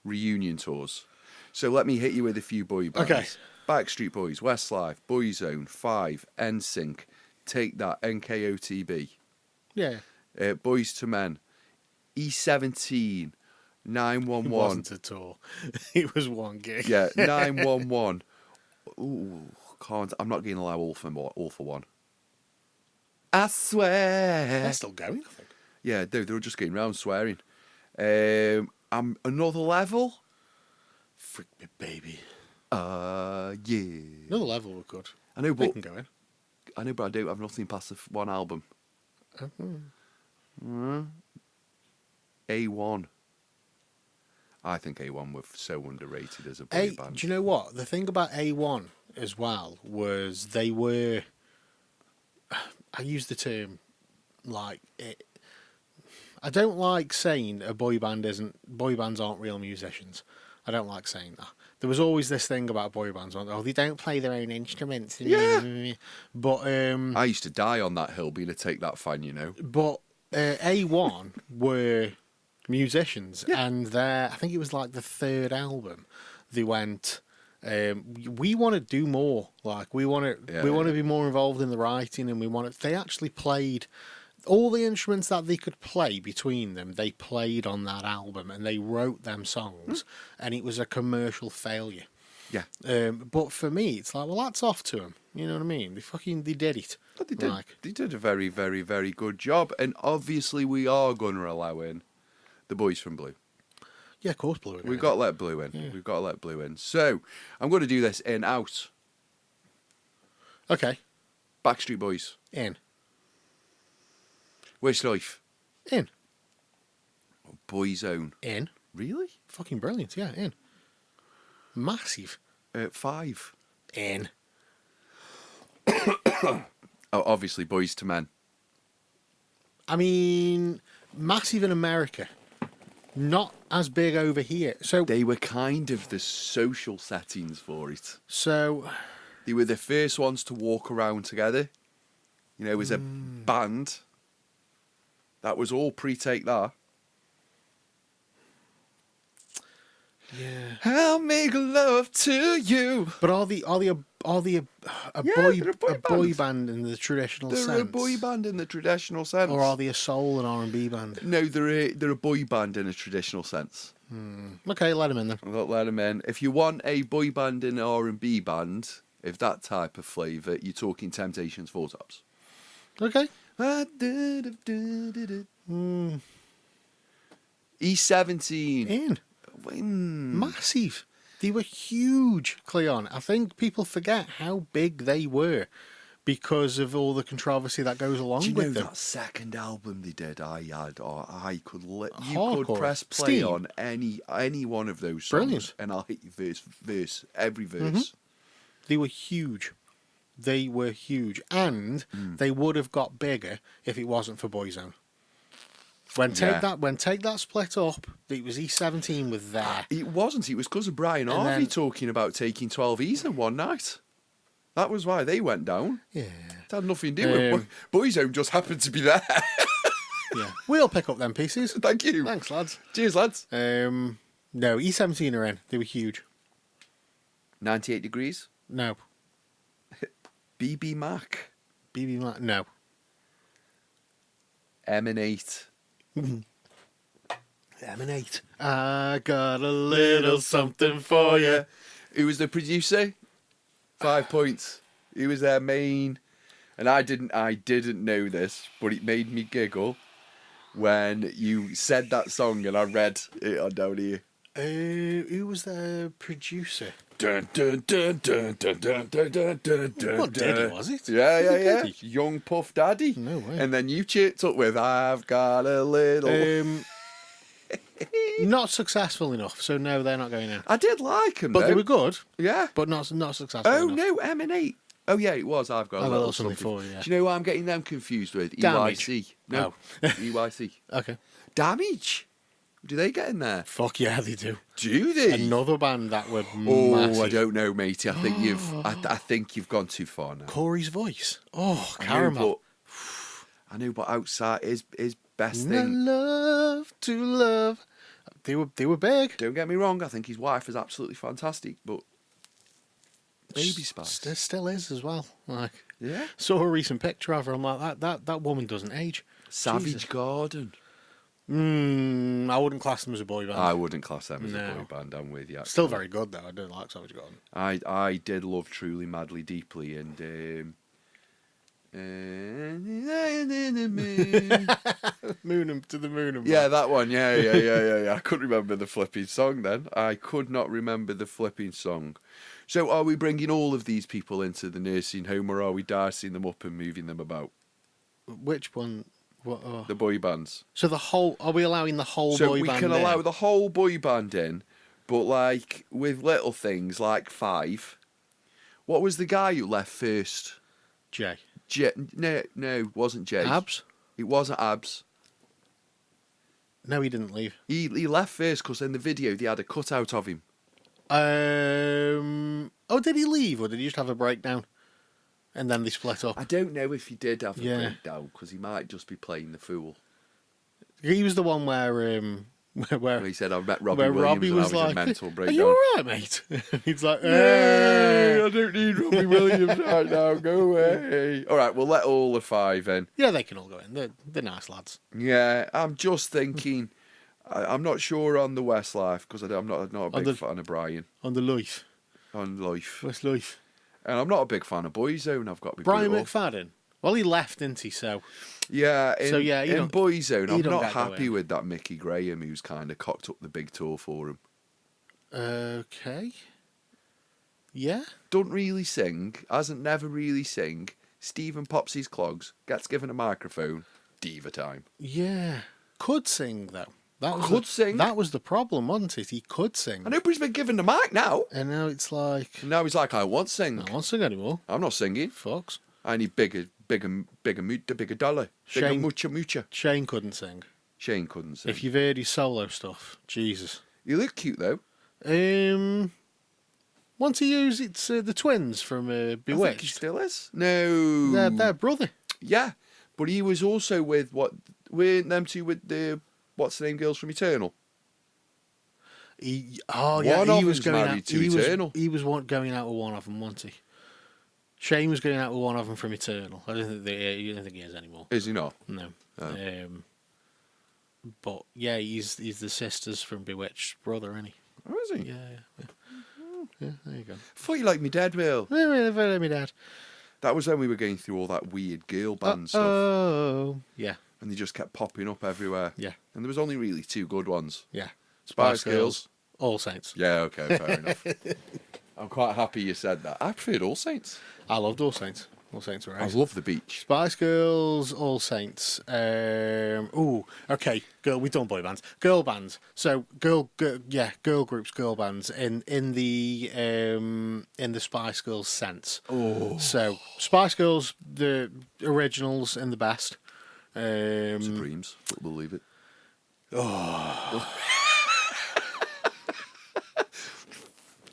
reunion tours. So let me hit you with a few boy bands.
Okay.
Backstreet Boys, Westlife, Boyzone, Five, NSYNC, Take That, NKOTB.
Yeah.
Boys to Men, E17. 911.
It wasn't at all. It was one gig.
Yeah, 911. Ooh, can't. I'm not going to allow all for one. I swear.
They're still going, I think.
Yeah, they were just getting round swearing. Another Level.
Freak me, baby.
Yeah.
Another Level were good.
I know, but
they can go in.
I know, but I don't have nothing past the one album. A1. I think A1 were so underrated as a boy band.
Do you know what? The thing about A1 as well was they were... I use the term like it. I don't like saying a boy bands aren't real musicians. I don't like saying that. There was always this thing about boy bands. They don't play their own instruments.
Yeah.
But
I used to die on that hill being a Take That fan, you know.
But A1 were musicians, and I think it was like the third album. They went, we want to do more. Like we want to be more involved in the writing, and they actually played all the instruments that they could play between them. They played on that album, and they wrote them songs, and it was a commercial failure.
Yeah.
But for me, it's like, well, that's off to them. You know what I mean? They did it.
But they did a very, very, very good job, and obviously we are going to allow in the Boys from Blue.
Yeah, of course, Blue.
We've got to let Blue in. Yeah. We've got to let Blue in. So, I'm going to do this in out.
Okay.
Backstreet Boys.
In.
Westlife.
In.
Boyzone.
In.
Really?
Fucking brilliant, yeah, in. Massive.
5.
In.
Obviously, Boys to Men.
I mean, massive in America. Not as big over here. So
they were kind of the social settings for it.
So
they were the first ones to walk around together. You know, as a band. That was all pre-Take That.
Yeah.
I'll make love to you.
But are they a boy band in the traditional sense?
They're a boy band in the traditional sense.
Or are they a soul and R&B band?
No, they're a boy band in a traditional sense.
Okay, let them in then.
Let them in. If you want a boy band and R&B band, if that type of flavour, you're talking Temptations, Four Tops.
Okay.
E17.
Massive. They were huge, Cleon. I think people forget how big they were because of all the controversy that goes along
Do you
with
know
them.
that second album they did? I could you
Hardcore.
could press play
Steam.
on any one of those songs,
Brilliant.
and I'll hit you verse, every verse.
They were huge. They were huge. And they would have got bigger if it wasn't for Boyzone. When Take That split up, it was E17 with there.
It wasn't. It was because of Brian
And
Harvey
then-
talking about taking 12 in one night. That was why they went down.
Yeah.
It had nothing to do with Boyzone. Just happened to be there.
Yeah. We'll pick up them pieces.
Thank you.
Thanks, lads.
Cheers, lads.
No, E17 are in. They were huge.
98 Degrees.
No.
BB Mac.
BB Mac. No.
Emanate.
Emanate. I got a little something for you.
Who was the producer? 5 points. He was their main, and I didn't know this, but it made me giggle when you said that song and I read it on down here.
Who was the producer?
Dun, dun, dun, dun, dun, dun, dun, dun, dun, dun,
Not Daddy, was it?
Yeah.
Daddy?
Young Puff Daddy.
No way.
And then you chirped up with "I've got a little."
Not successful enough, so no, they're not going in.
I did like them,
But
though.
they were good,
Yeah.
but not successful
Oh
enough.
no, Emanate. Oh yeah, it was. I've got a little something
for you. Yeah.
Do you know why I'm getting them confused with?
Damage.
EYC. No, EYC.
Okay.
Damage. Do they get in there?
Fuck yeah, they do.
Do they?
Another band that were
Oh,
massive.
I don't know, matey. I think I think you've gone too far now.
Corey's voice. Oh,
I know,
caramel.
but outside is best
I
thing.
love to love. They were big.
Don't get me wrong. I think his wife is absolutely fantastic, but baby spice.
Still is as well. Like,
Yeah.
saw a recent picture of her. I'm like, that woman doesn't age.
Savage
Jesus.
Garden.
I wouldn't class them as a boy band.
I wouldn't class them as a
No.
boy band. I'm with you. Actually.
Still very good though. I don't like Savage Garden.
I did love Truly Madly Deeply and
Moon and to the moon and
yeah, that one. Yeah. I couldn't remember the flipping song then. I could not remember the flipping song. So are we bringing all of these people into the nursing home, or are we dicing them up and moving them about?
Which one? What? Oh.
The boy bands.
So the whole? Are we allowing the whole
So
boy
we
band?
can
in?
allow the whole boy band in, but like with little things like Five. What was the guy who left first?
Jay.
No, wasn't Jay.
Abs?
It wasn't Abs.
No, he didn't leave.
He left first because in the video they had a cutout of him.
Oh, did he leave or did he just have a breakdown? And then they split up.
I don't know if he did have a
Yeah.
breakdown because he might just be playing the fool.
He was the one where
When he said I met Robbie
where
Williams
Robbie
and
was
I was
like,
a mental
"Are
breakdown.
you all right, mate?" He's like,
Hey, I don't need Robbie Williams right now. Go away. All right, we'll let all the five in.
Yeah, they can all go in. They're nice lads.
Yeah, I'm just thinking. I'm not sure on the Westlife because I'm not a big fan of Brian
On the life,
on Life,
West Life.
and I'm not a big fan of Boyzone. I've got to be
Brian
brutal.
McFadden. Well, he left, didn't he? So
Yeah, in,
So, yeah, you
in
don't-
Boyzone,
you
I'm
don't
not
get to go
happy
in.
with that Mickey Graham who's kind of cocked up the big tour for him.
okay, yeah.
Don't really sing, hasn't never really sing. Stephen pops his clogs, gets given a microphone, diva time.
Yeah, could sing though. That was
Could
the,
sing?
That was the problem, wasn't it? He could sing.
I know, but he's been given the mic now.
And now it's like,
And now he's like, I won't sing.
I don't sing anymore.
I'm not singing.
Fucks.
I need bigger dollar. Bigger
Shane-
mucha.
Shane couldn't sing.
Shane couldn't sing.
If you've heard his solo stuff, Jesus.
You look cute though.
Want to use it's the twins from
I think he
Bewitched.
still is. No.
Their brother.
Yeah, but he was also with weren't them two with the what's the name girls from Eternal?
He
One of
he was
them's
going
married
out.
to
He
Eternal.
was going out with one of them, wasn't he? Shane was going out with one of them from Eternal. I don't think you don't think he is anymore.
Is he not?
No.
Oh.
But yeah, he's the sisters from Bewitched brother, isn't he?
Or is he?
Yeah. Yeah, there you go.
I thought you liked me dead, Will.
Very, very, my dad.
That was when we were going through all that weird girl band stuff.
Oh, yeah.
And they just kept popping up everywhere.
Yeah.
And there was only really 2 good ones.
Yeah.
Spice Girls.
All Saints.
Yeah, okay, fair enough. I'm quite happy you said that. I preferred All Saints.
I loved All Saints. All Saints were
I
right.
love the beach.
Spice Girls, All Saints. Okay. We've done boy bands. Girl bands. So girl groups, girl bands in the Spice Girls sense.
Oh.
So Spice Girls, the originals and the best.
Supremes, we'll believe it. Oh.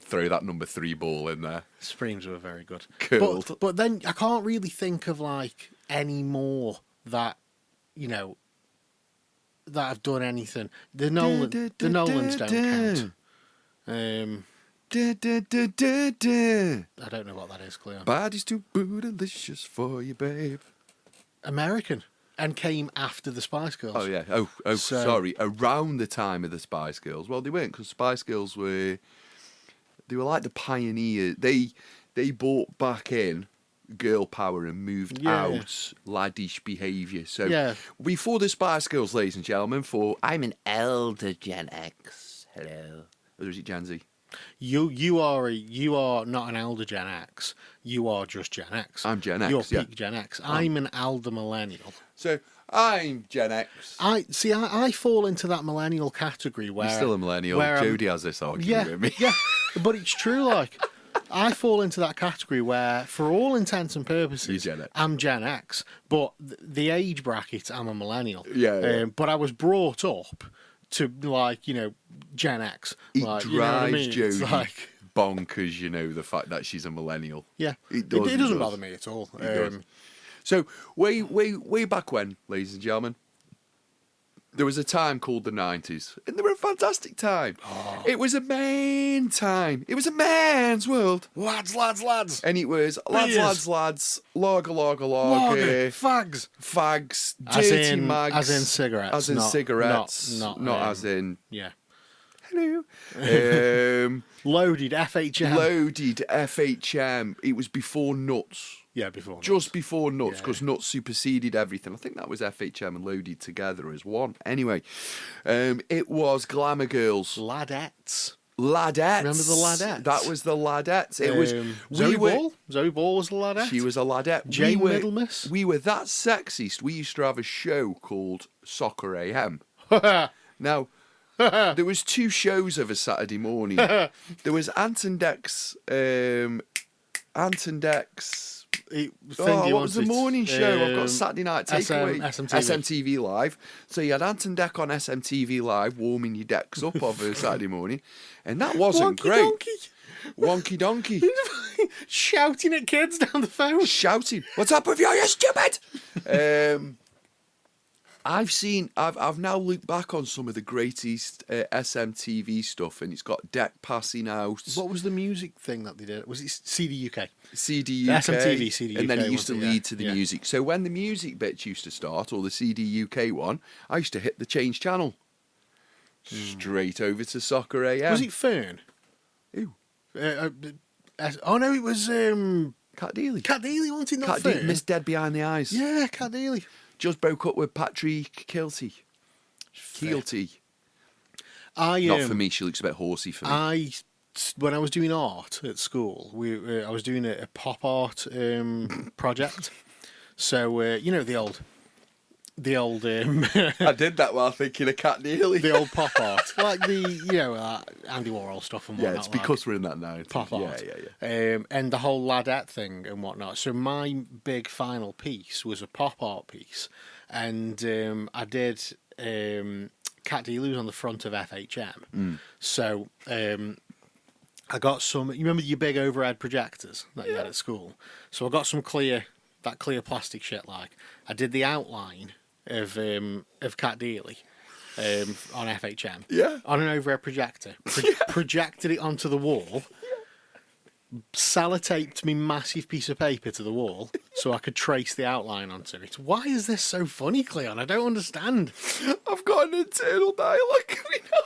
Throw that number 3 ball in there.
Supremes were very good.
Cool.
But then I can't really think of like any more that, you know, that have done anything. The Nolans don't count. I don't know what that is, Cleo.
Body's too bootylicious for you, babe.
American. And came after the Spice Girls.
Oh, yeah. Sorry. Around the time of the Spice Girls. Well, they weren't, because Spice Girls were... They were like the pioneers. They brought back in girl power and moved out laddish behaviour. So before the Spice Girls, ladies and gentlemen, I'm an elder Gen X. Hello. Or is it Gen Z?
You are not an elder Gen X. You are just Gen X.
I'm Gen X.
You're peak Gen X. I'm an elder millennial.
So I'm Gen X.
I fall into that millennial category where
You're still a millennial. Jodie has this argument with me.
Yeah, but it's true. Like I fall into that category where, for all intents and purposes, I'm Gen X. But the age bracket, I'm a millennial.
Yeah.
But I was brought up to Gen X.
It
like,
drives Jodie
like
bonkers, the fact that she's a millennial.
Yeah, it
does.
It doesn't bother me at all.
So way back when, ladies and gentlemen, there was a time called the 90s, and they were a fantastic time. Oh. It was a man time. It was a man's world.
Lads.
And it was lads, lager, fags, dirty mags.
As in cigarettes.
As in cigarettes. Not as in...
Yeah.
Hello.
Loaded FHM. It was before Nuts. Yeah, before Nuts.
Just before Nuts, because Nuts superseded everything. I think that was FHM and Loaded together as one. Anyway, it was Glamour Girls.
Ladettes.
Remember the
Ladettes?
That was the Ladettes. It was
Zoe Ball was a Ladette.
She was a Ladette.
Jane Middlemiss.
We were that sexist. We used to have a show called Soccer AM. Now, there was 2 shows of a Saturday morning. There was Anton Deck's. What was the morning show? I've got Saturday Night Takeaway. SMTV Live. So you had Anton Deck on SMTV Live warming your decks up of a Saturday morning. And that wasn't great. Wonky donkey.
Shouting at kids down the phone.
Shouting. What's up with you stupid? I've now looked back on some of the greatest SMTV stuff, and it's got Deck passing out.
What was the music thing that they did? Was it CD UK?
CD UK.
SMTV, CD UK.
And then it used to lead to the music. So when the music bits used to start, or the CD UK one, I used to hit the change channel. Straight over to Soccer AM.
Was it Fern?
Who?
No, it was...
Cat Deely.
Cat Deely wanted not Fern.
Miss Dead Behind the Eyes.
Yeah, Cat Deely.
Just broke up with Patrick Keelty. Not for me. She looks a bit horsey for me.
When I was doing art at school, I was doing a pop art project. So the old.
I did that while thinking of Cat Deely.
The old pop art, like Andy Warhol stuff and whatnot.
Yeah, it's because we're in that now.
Pop art. Yeah. And the whole Ladette thing and whatnot. So my big final piece was a pop art piece, and I did Cat Deely was on the front of FHM. So I got some. You remember your big overhead projectors that you had at school? So I got some clear plastic shit. Like I did the outline of Cat Deely on FHM.
Yeah.
On an overhead projector. Projected it onto the wall. Sellotaped me massive piece of paper to the wall so I could trace the outline onto it. Why is this so funny, Cleon? I don't understand.
I've got an internal dialogue going on.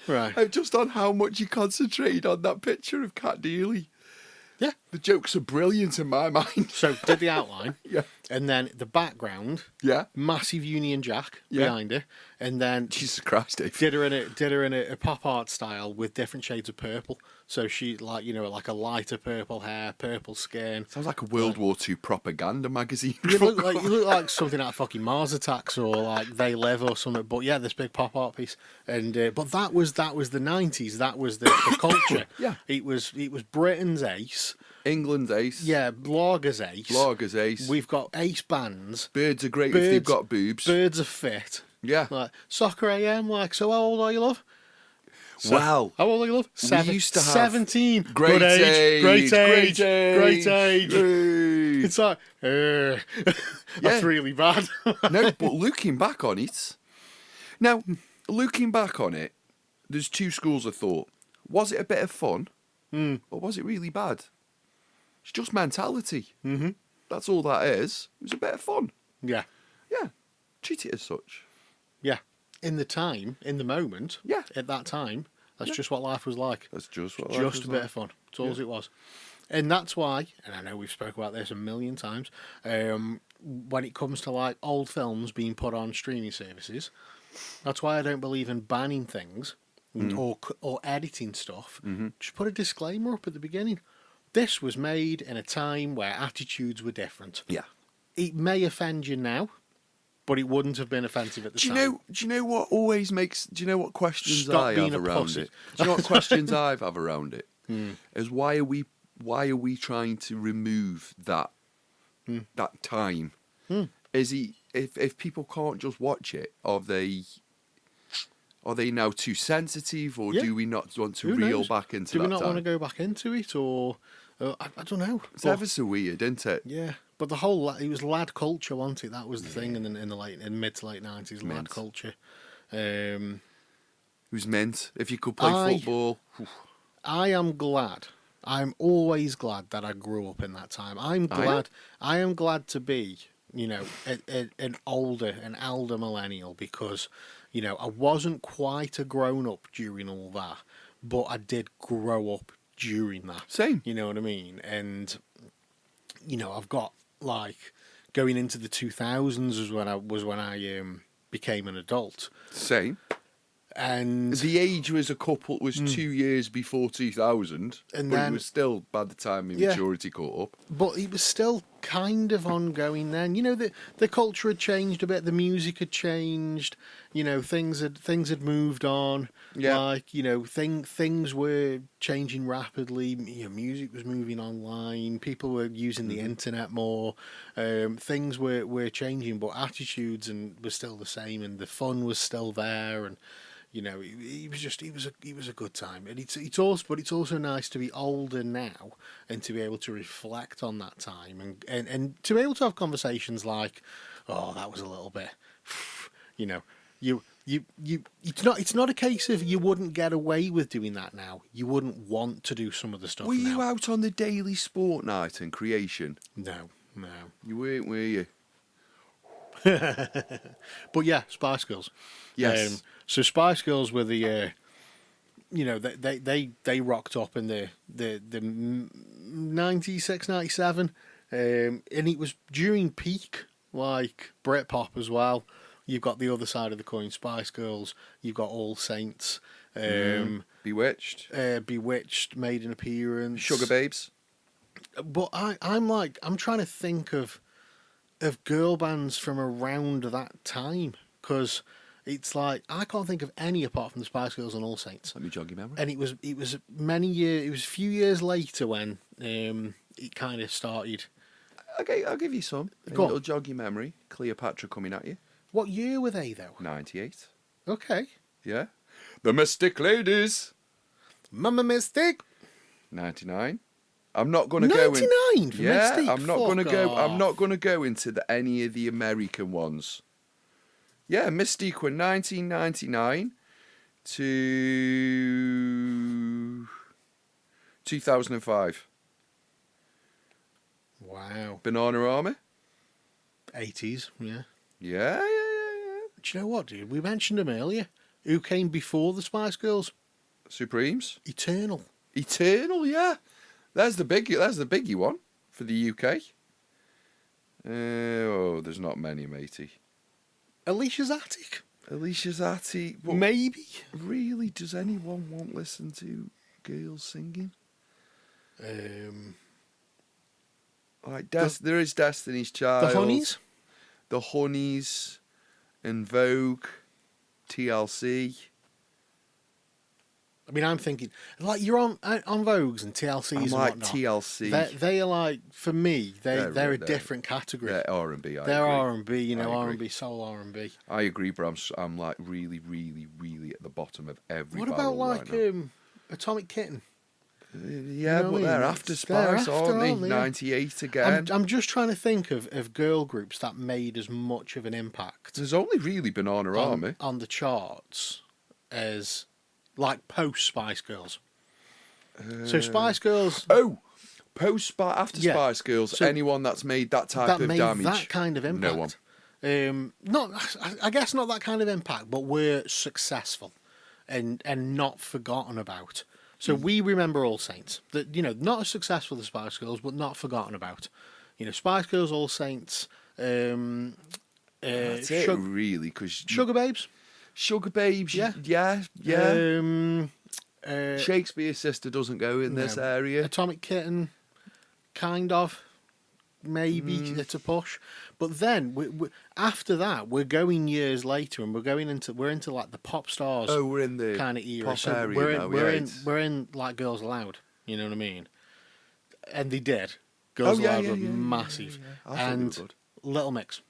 Right.
I'm just on how much you concentrated on that picture of Cat Deely.
Yeah.
The jokes are brilliant in my mind.
So did the outline.
Yeah.
And then the background.
Yeah.
Massive Union Jack behind her. And then
Jesus Christ, Dave.
did her in a pop art style with different shades of purple. So she like a lighter purple hair, purple skin.
Sounds like a World War II propaganda magazine.
You look like something out of fucking Mars Attacks or like They Live or something. But yeah, this big pop art piece. And but that was the 90s. That was the culture.
Yeah.
It was Britain's ace.
England's ace.
Yeah, Lager's ace.
Lager's ace.
We've got ace bands.
Birds are great if they've got boobs.
Birds are fit.
Yeah.
Like Soccer AM. Like, so how old are you, love?
Wow.
How old are you, love?
We used to have
17.
Great
Good age. Great age. Great age.
Hey.
It's like, that's really bad.
No, but looking back on it, there's two schools of thought. Was it a bit of fun, or was it really bad? It's just mentality.
Mm-hmm.
That's all that is. It was a bit of fun.
Yeah.
Yeah. Treat it as such.
Yeah. In the moment.
Yeah.
At that time, that's just what life was like.
That's just what
Just a bit of fun. That's all it was. And that's why, and I know we've spoke about this a million times, when it comes to like old films being put on streaming services, that's why I don't believe in banning things or editing stuff. Just put a disclaimer up at the beginning. This was made in a time where attitudes were different.
Yeah.
It may offend you now, but it wouldn't have been offensive at the time.
Do you know what always makes? Do you know what questions
Stop
I
being
have
a
around
pussy.
it? Do you know what questions I've have around it? Is why are we trying to remove that time? Is he if people can't just watch it, are they now too sensitive, or do we not want to reel back into that
Do we not
time?
want to go back into it, or I don't know.
It's ever so weird, isn't it?
Yeah, but the whole it was lad culture, wasn't it? That was the thing in the mid to late 90s, lad culture.
Who's meant if you could play football?
I am glad. I'm always glad that I grew up in that time. I'm glad. I am glad to be, an elder millennial, because, I wasn't quite a grown up during all that, but I did grow up during that.
Same.
You know what I mean? And, I've got like going into the 2000s was when I became an adult.
Same.
And
the age was 2 years before 2000,
and
but
then,
it was still by the time maturity caught up.
But it was still kind of ongoing then. The culture had changed a bit, the music had changed, things had moved on.
Yeah.
Like, things were changing rapidly. Music was moving online. People were using the internet more. Things were changing, but attitudes were still the same, and the fun was still there, and it was a good time, and it's also nice to be older now and to be able to reflect on that time and to be able to have conversations like, oh, that was a little bit, it's not a case of you wouldn't get away with doing that now. You wouldn't want to do some of the stuff.
Were you
now.
out on the daily sport night and creation?
No.
You weren't, were you?
But yeah, Spice Girls.
Yes.
So Spice Girls were the, they rocked up in the 96, 97, and it was during peak, like Britpop as well. You've got the other side of the coin, Spice Girls. You've got All Saints.
Bewitched.
Bewitched made an appearance.
Sugar Babes.
But I'm trying to think of girl bands from around that time, because it's like I can't think of any apart from the Spice Girls and All Saints.
Let me jog your memory.
And it was a few years later when it kind of started.
Okay, I'll give you some. It'll jog your memory. Cleopatra coming at you.
What year were they though?
98.
Okay.
Yeah. The Mystic Ladies.
Mama Mystic.
99. I'm not going to go in.
99 for
yeah,
Mystique?
I'm not going to go.
Fuck
I'm
off.
not going to go into any of the American ones. Yeah, Mystique were 1999 to 2005.
Wow.
Banana Army.
80s, yeah.
Yeah.
Do you know what, dude? We mentioned them earlier. Who came before the Spice Girls?
Supremes.
Eternal.
Eternal, yeah. There's the biggie one for the UK. There's not many, matey.
Alicia's Attic.
Alicia's Attic.
Maybe.
Really, does anyone want to listen to girls singing? There is Destiny's Child.
The Honeys?
The Honeys, and Vogue, TLC.
I mean, I'm thinking, like, you're on Vogues and TLCs and
like
whatnot.
TLC.
They are like, for me, they're a
they're
different category.
They're R&B,
They're R&B, R&B, soul R&B.
I agree, but I'm like really, really, really at the bottom of every
What about like Atomic Kitten?
Yeah, but they're after Spice, aren't they? 98 again.
I'm just trying to think of girl groups that made as much of an impact.
There's only really Banana Army
on the charts as like post Spice Girls. So Spice Girls.
After Spice Girls, so anyone that's made that type of damage,
that kind of impact. No one. I guess not that kind of impact, but we're successful and not forgotten about. So we remember All Saints. That not as successful as Spice Girls, but not forgotten about. Spice Girls, All Saints.
That's it, really, because
Sugar Babes.
Sugar Babes, yeah. Shakespeare's Sister doesn't go in this area.
Atomic Kitten, kind of. Maybe it's a push, but then we, after that we're going years later, and we're into like the pop stars.
Oh, we're in the
kind of era.
Pop
so
area now.
We're in like Girls Aloud. You know what I mean? And they did. Girls Aloud were massive, and Little Mix.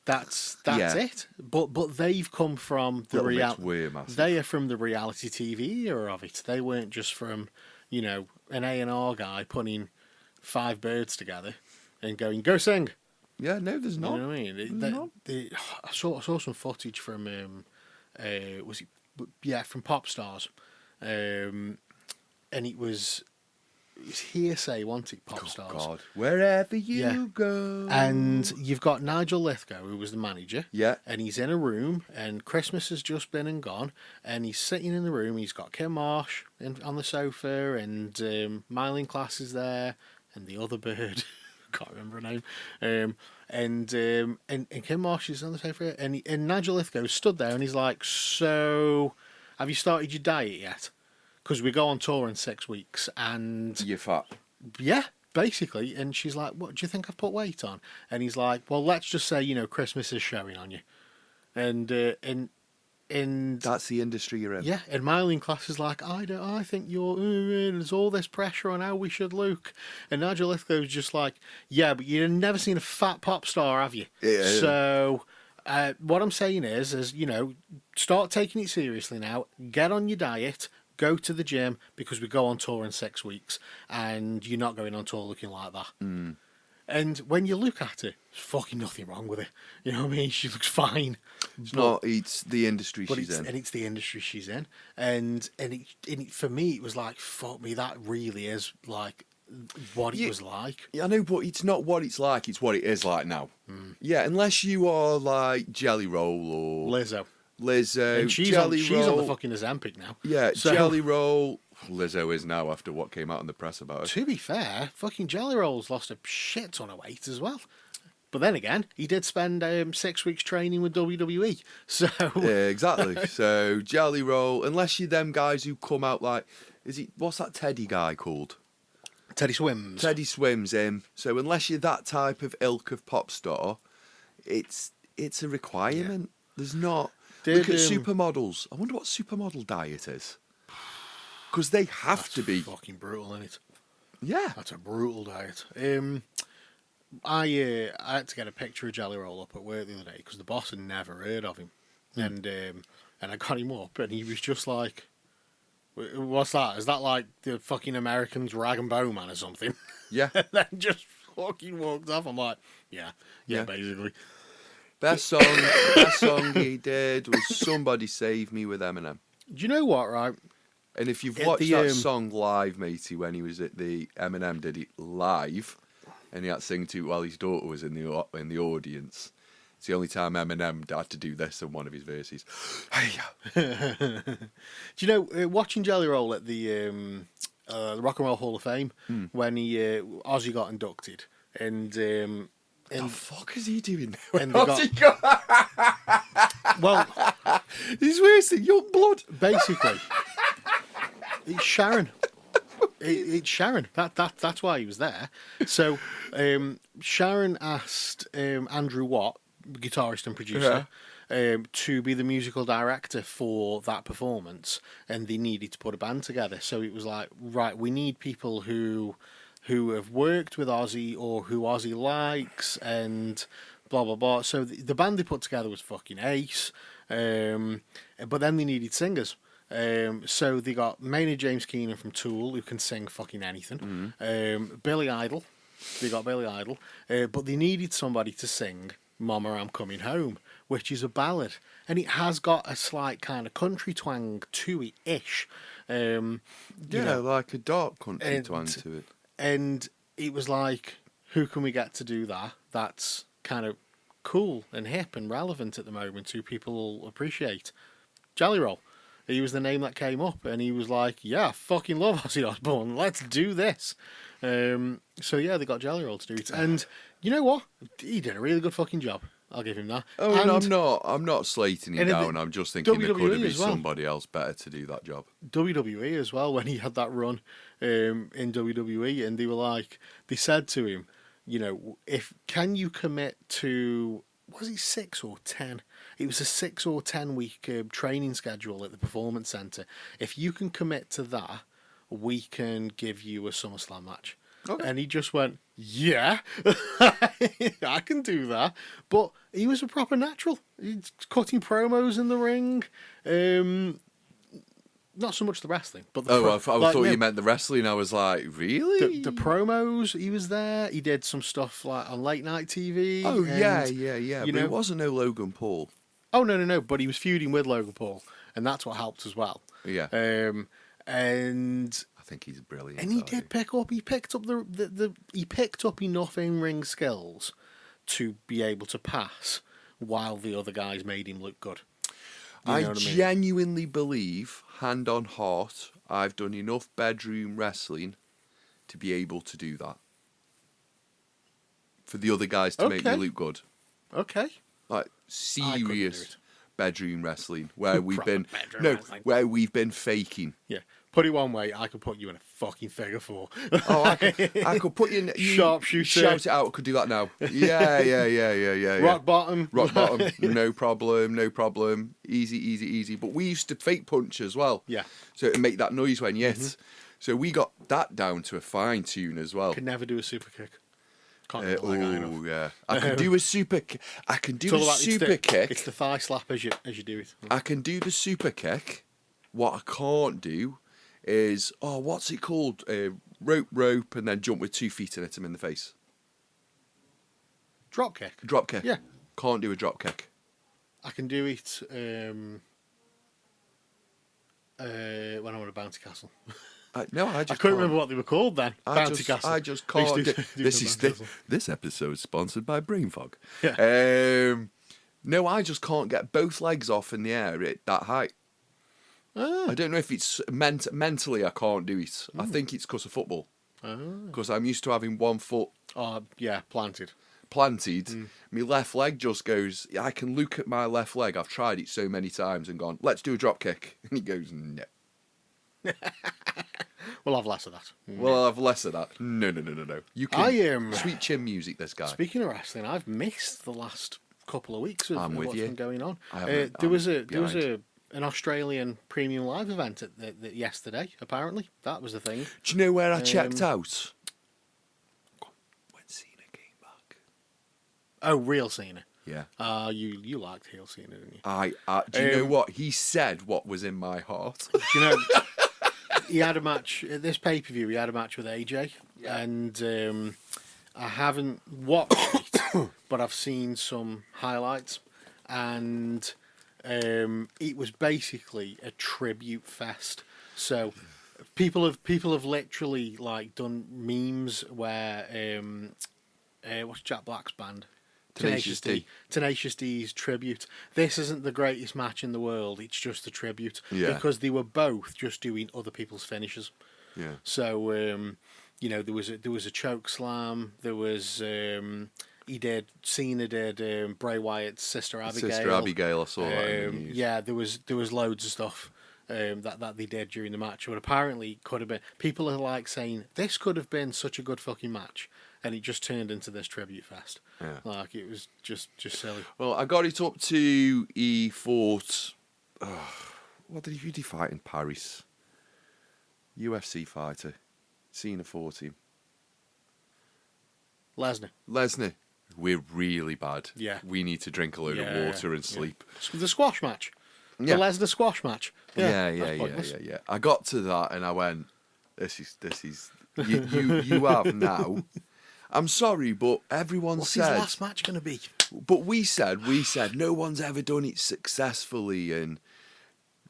That's it. But they've come from the reality. They are from the reality TV era of it. They weren't just from an A&R guy putting 5 birds together and going, go sing.
Yeah, no, there's not.
You know what I mean? I saw some footage from from Pop Stars, and it was hearsay, wasn't it? Pop Stars.
God, wherever you go.
And you've got Nigel Lithgow, who was the manager.
Yeah.
And he's in a room, and Christmas has just been and gone, and he's sitting in the room. He's got Kim Marsh on the sofa, and Mylene Class is there, and the other bird, can't remember her name, and Kim Marsh is on the sofa, and Nigel Lithgow stood there, and he's like, "So, have you started your diet yet? Because we go on tour in 6 weeks, and
you're fat."
Yeah, basically. And she's like, "What, do you think I've put weight on?" And he's like, "Well, let's just say Christmas is showing on you," and
that's the industry you're in.
Yeah, and Mylene Class is like, I think there's all this pressure on how we should look. And Nigel Lithgow's just like, yeah, but you've never seen a fat pop star, have you?
Yeah.
So what I'm saying is, start taking it seriously now. Get on your diet. Go to the gym, because we go on tour in 6 weeks, and you're not going on tour looking like that.
Mm.
And when you look at her, there's fucking nothing wrong with her. You know what I mean? She looks fine.
It's the industry she's in.
And it's the industry she's in. And for me, it was like, fuck me, that really is like what it was like.
I know, but it's not what it's like, it's what it is like now. Mm. Yeah, unless you are like Jelly Roll or
Lizzo.
And
she's on the fucking Ozempic now.
Yeah, so, Jelly Roll. Lizzo is now, after what came out in the press about it.
To be fair, fucking Jelly Roll's lost a shit ton of weight as well. But then again, he did spend 6 weeks training with WWE. So
yeah, exactly. So Jelly Roll, unless you're them guys who come out like, what's that Teddy guy called?
Teddy Swims.
Teddy Swims him. So unless you're that type of ilk of pop star, it's a requirement. Yeah. There's not. Look at supermodels. I wonder what supermodel diet is. Because they have to be
fucking brutal, isn't it?
Yeah,
that's a brutal diet. I had to get a picture of Jelly Roll up at work the other day because the boss had never heard of him, and I got him up, and he was just like, "What's that? Is that like the fucking Americans' Rag and Bone Man or something?"
Yeah,
and then just fucking walked off. I'm like, yeah, basically.
Best song he did was "Somebody Save Me" with Eminem.
Do you know what? Right.
And if you've watched that song live, matey, when he was at Eminem did it live, and he had to sing to it while his daughter was in the audience. It's the only time Eminem had to do this in one of his verses. Hey.
Do you know, watching Jelly Roll at the the Rock and Roll Hall of Fame when Ozzy got inducted, and
the fuck is he doing now?
and
What's he got?
well,
He's wasting young blood.
basically, it's Sharon. It's Sharon. That's why he was there. So Sharon asked Andrew Watt, guitarist and producer, to be the musical director for that performance, and they needed to put a band together. So it was like, right, we need people who have worked with Ozzy or who Ozzy likes, and blah blah blah. So the band they put together was fucking ace. But then they needed singers. So they got Maynard James Keenan from Tool, who can sing fucking anything. Billy Idol. They got Billy Idol. But they needed somebody to sing Mama I'm Coming Home, which is a ballad. And it has got a slight kind of country twang to it-ish.
Like a dark country twang to it.
And it was like, who can we get to do that? That's kind of cool and hip and relevant at the moment, who people will appreciate. Jelly Roll. He was the name that came up, and he was like, yeah, I fucking love Ozzy Osbourne. Let's do this. So, yeah, they got Jelly Roll to do it. And you know what? He did a really good fucking job. I'll give him that.
Oh, and I'm not slating him down. I'm just thinking there could have been
well.
somebody else better to do that job.
WWE as well, when he had that run in WWE, and they were like, they said to him, can you commit to, was it 6 or 10? It was a 6 or 10 week training schedule at the Performance Centre. If you can commit to that, we can give you a SummerSlam match. Okay. And he just went, yeah, I can do that. But he was a proper natural. He's cutting promos in the ring. Not so much the wrestling, but
I thought you meant the wrestling. I was like, really?
The promos, he was there. He did some stuff like on late night TV.
Oh, yeah. But it wasn't no Logan Paul.
Oh, no. But he was feuding with Logan Paul, and that's what helped as well.
Yeah.
And
I think he's brilliant.
And he did pick up. He picked up he picked up enough in-ring skills to be able to pass, while the other guys made him look good.
I genuinely believe, hand on heart, I've done enough bedroom wrestling to be able to do that. For the other guys to make me look good.
Okay.
Like serious bedroom wrestling where we've been where we've been faking.
Yeah. Put it one way, I could put you in a fucking figure four.
Oh, I could put you in
sharpshooter.
Shout it out, I could do that now. Yeah.
Rock bottom.
No problem. Easy. But we used to fake punch as well.
Yeah.
So to make that noise when you hit. So we got that down to a fine tune as well.
Could never do a super kick.
Yeah. I can do a super kick.
It's the thigh slap as you do it.
I can do the super kick. What I can't do is, what's it called? Rope, and then jump with 2 feet and hit him in the face.
Drop kick.
Yeah. Can't do a drop kick.
I can do it when I'm on a bouncy castle.
I couldn't
remember what they were called then. Bouncy castle.
I just can't. This episode is sponsored by Brain Fog.
Yeah.
No, I just can't get both legs off in the air at that height. I don't know if it's mentally I can't do it. I think it's because of football. Because I'm used to having one foot.
Planted.
My left leg just goes. I can look at my left leg. I've tried it so many times and gone, let's do a drop kick, and he goes, no.
We'll have less of that.
No. You can sweet chin music. This guy.
Speaking of wrestling, I've missed the last couple of weeks of what's been going on.
There was
an Australian premium live event yesterday. Apparently, that was the thing.
Do you know where I checked out? When Cena came back.
Oh, real Cena.
Yeah.
You liked heel Cena, didn't you?
Do you know what he said? What was in my heart?
Do you know? He had a match at this pay-per-view. He had a match with AJ, and I haven't watched it, but I've seen some highlights, and it was basically a tribute fest. So people have literally like done memes where what's Jack Black's band? Tenacious D. Tenacious D's tribute. This isn't the greatest match in the world. It's just a tribute because they were both just doing other people's finishes.
Yeah.
So there was a choke slam. There was Cena did Bray Wyatt's sister Abigail.
Sister Abigail, I saw that in the news.
Yeah, there was loads of stuff that they did during the match, but apparently could have been. People are like saying this could have been such a good fucking match, and it just turned into this tribute fest.
Yeah.
Like it was just silly.
Well, I got it up to he fought. Who did he fight in Paris? UFC fighter. Cena fought him. Lesnar. We're really bad.
Yeah.
We need to drink a load of water and sleep.
The squash match.
Yeah.
The Lesnar squash match.
Yeah. I got to that and I went, this is you have now. I'm sorry, but everyone
What's
said.
his last match going to be?
But we said no one's ever done it successfully and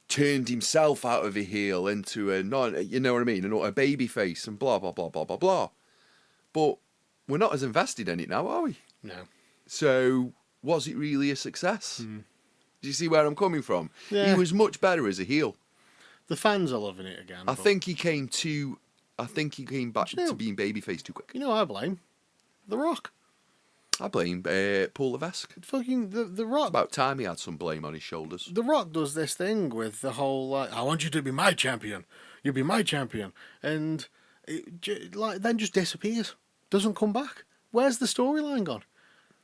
turned himself out of a heel into a you know what I mean, a baby face and blah blah blah blah blah blah. But we're not as invested in it now, are we?
No.
So was it really a success? Do you see where I'm coming from?
Yeah.
He was much better as a heel.
The fans are loving it again.
I think he came back to being babyface too quick.
You know, I blame The Rock.
I blame Paul Levesque.
Fucking the Rock.
It's about time he had some blame on his shoulders.
The Rock does this thing with the whole I want you to be my champion. You'll be my champion, and it then just disappears. Doesn't come back. Where's the storyline gone?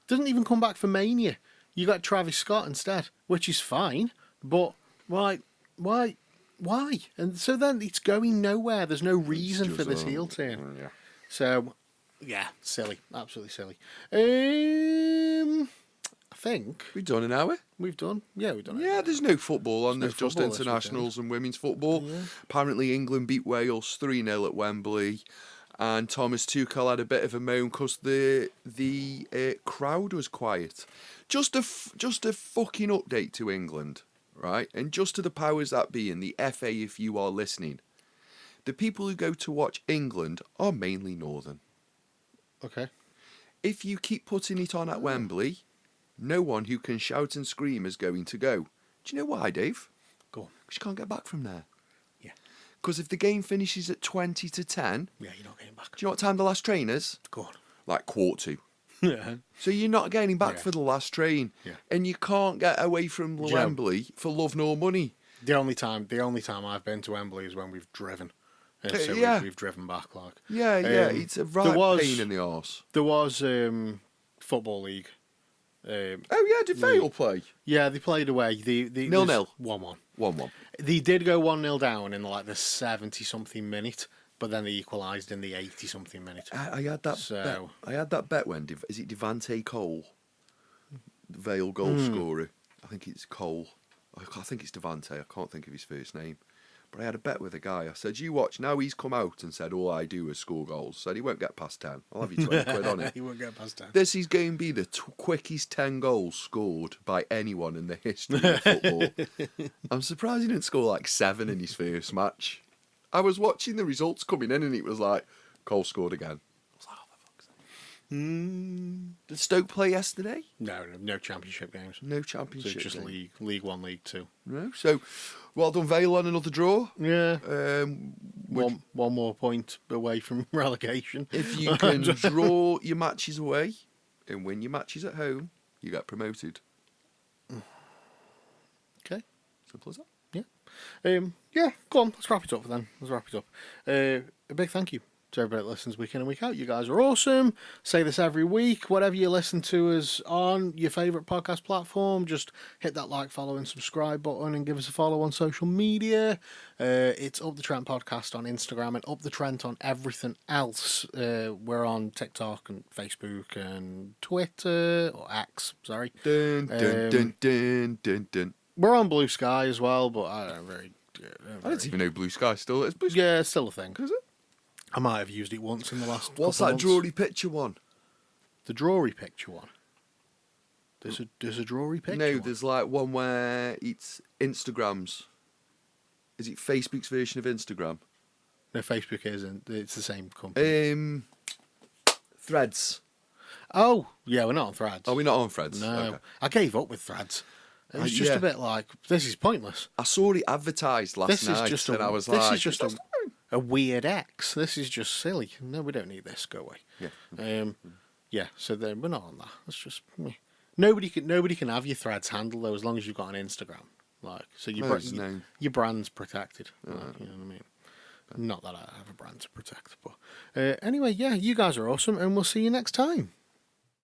Doesn't even come back for Mania. You got Travis Scott instead, which is fine, but why? And so then it's going nowhere. There's no reason for this heel turn.
Yeah.
So, yeah, silly, absolutely silly. I think
We've done an hour.
we've done. Yeah, we've done.
Yeah, there's no football on.
There's
There's
no
just
football this
internationals and women's football.
Yeah.
Apparently, England beat Wales 3-0 at Wembley, and Thomas Tuchel had a bit of a moan because the crowd was quiet. Just a fucking update to England, right? And just to the powers that be and the FA, if you are listening, the people who go to watch England are mainly northern.
Okay.
If you keep putting it on at Wembley, no one who can shout and scream is going to go. Do you know why, Dave?
Go on.
Because you can't get back from there.
Yeah.
Because if the game finishes at 20-10,
Yeah, you're not getting back.
do you know what time the last train is?
Go on.
Like 1:45.
Yeah.
So you're not getting back
Yeah.
for the last train.
Yeah.
And you can't get away from Wembley for love nor money.
The only time I've been to Wembley is when we've driven. So
yeah.
we've driven back, like.
Yeah, it's a right pain in the arse.
There was Football League.
Oh yeah, did Vale play?
Yeah, they played away.
0-0.
1-1.
1-1.
They did go 1-0 down in like the 70-something minute, but then they equalised in the 80-something minute.
I had that.
So-
bet. I had that bet when is it Devante Cole, the Vale goal scorer? I think it's Cole. I think it's Devante. I can't think of his first name. But I had a bet with a guy. I said, "You watch." Now he's come out and said, "All I do is score goals." Said he won't get past 10. I'll have you 20 quid on it.
He won't get past 10.
This is going to be the quickest 10 goals scored by anyone in the history of football. I'm surprised he didn't score like 7 in his first match. I was watching the results coming in and it was like, Cole scored again. I was like, oh, for fuck's sake. Did Stoke play yesterday?
No championship games.
No
So
championship.
just
game.
League 1, League 2.
No. So, well done, Vale, on another draw.
Yeah.
Would-
One more point away from relegation.
If you can draw your matches away and win your matches at home, you get promoted.
Okay.
Simple as that.
Yeah, go on, let's wrap it up then. A big thank you to everybody that listens week in and week out. You guys are awesome. Say this every week. Whatever you listen to us on your favourite podcast platform, just hit that like, follow and subscribe button and give us a follow on social media. It's Up the Trent Podcast on Instagram and Up the Trent on everything else. We're on TikTok and Facebook and Twitter, or X, sorry.
Dun, dun, dun, dun, dun, dun.
We're on Blue Sky as well, but I don't very...
I don't even know Blue Sky still is. Blue Sky,
Yeah, it's still a thing.
is it?
I might have used it once in the last
What's
couple
that
months.
Drury picture one?
The Drury picture one. There's a Drury picture
No,
one?
there's like one where it's Instagrams. Is it Facebook's version of Instagram?
No, Facebook isn't. It's the same company.
Threads.
Oh, yeah, we're not on Threads.
Are we not on Threads?
No.
Okay.
I gave up with Threads. It was just
yeah.
a bit like, this is pointless.
I saw it advertised last
This
night,
is just
and I was
this
like,
is just
"That's
a a weird X. This is just silly. No, we don't need this. Go away.
Yeah.
Yeah. So then we're not on that. It's just nobody can have your threads handle though as long as you've got an Instagram. Like so, your brand's protected. Like, you know what I mean? Not that I have a brand to protect, but anyway, yeah, you guys are awesome, and we'll see you next time.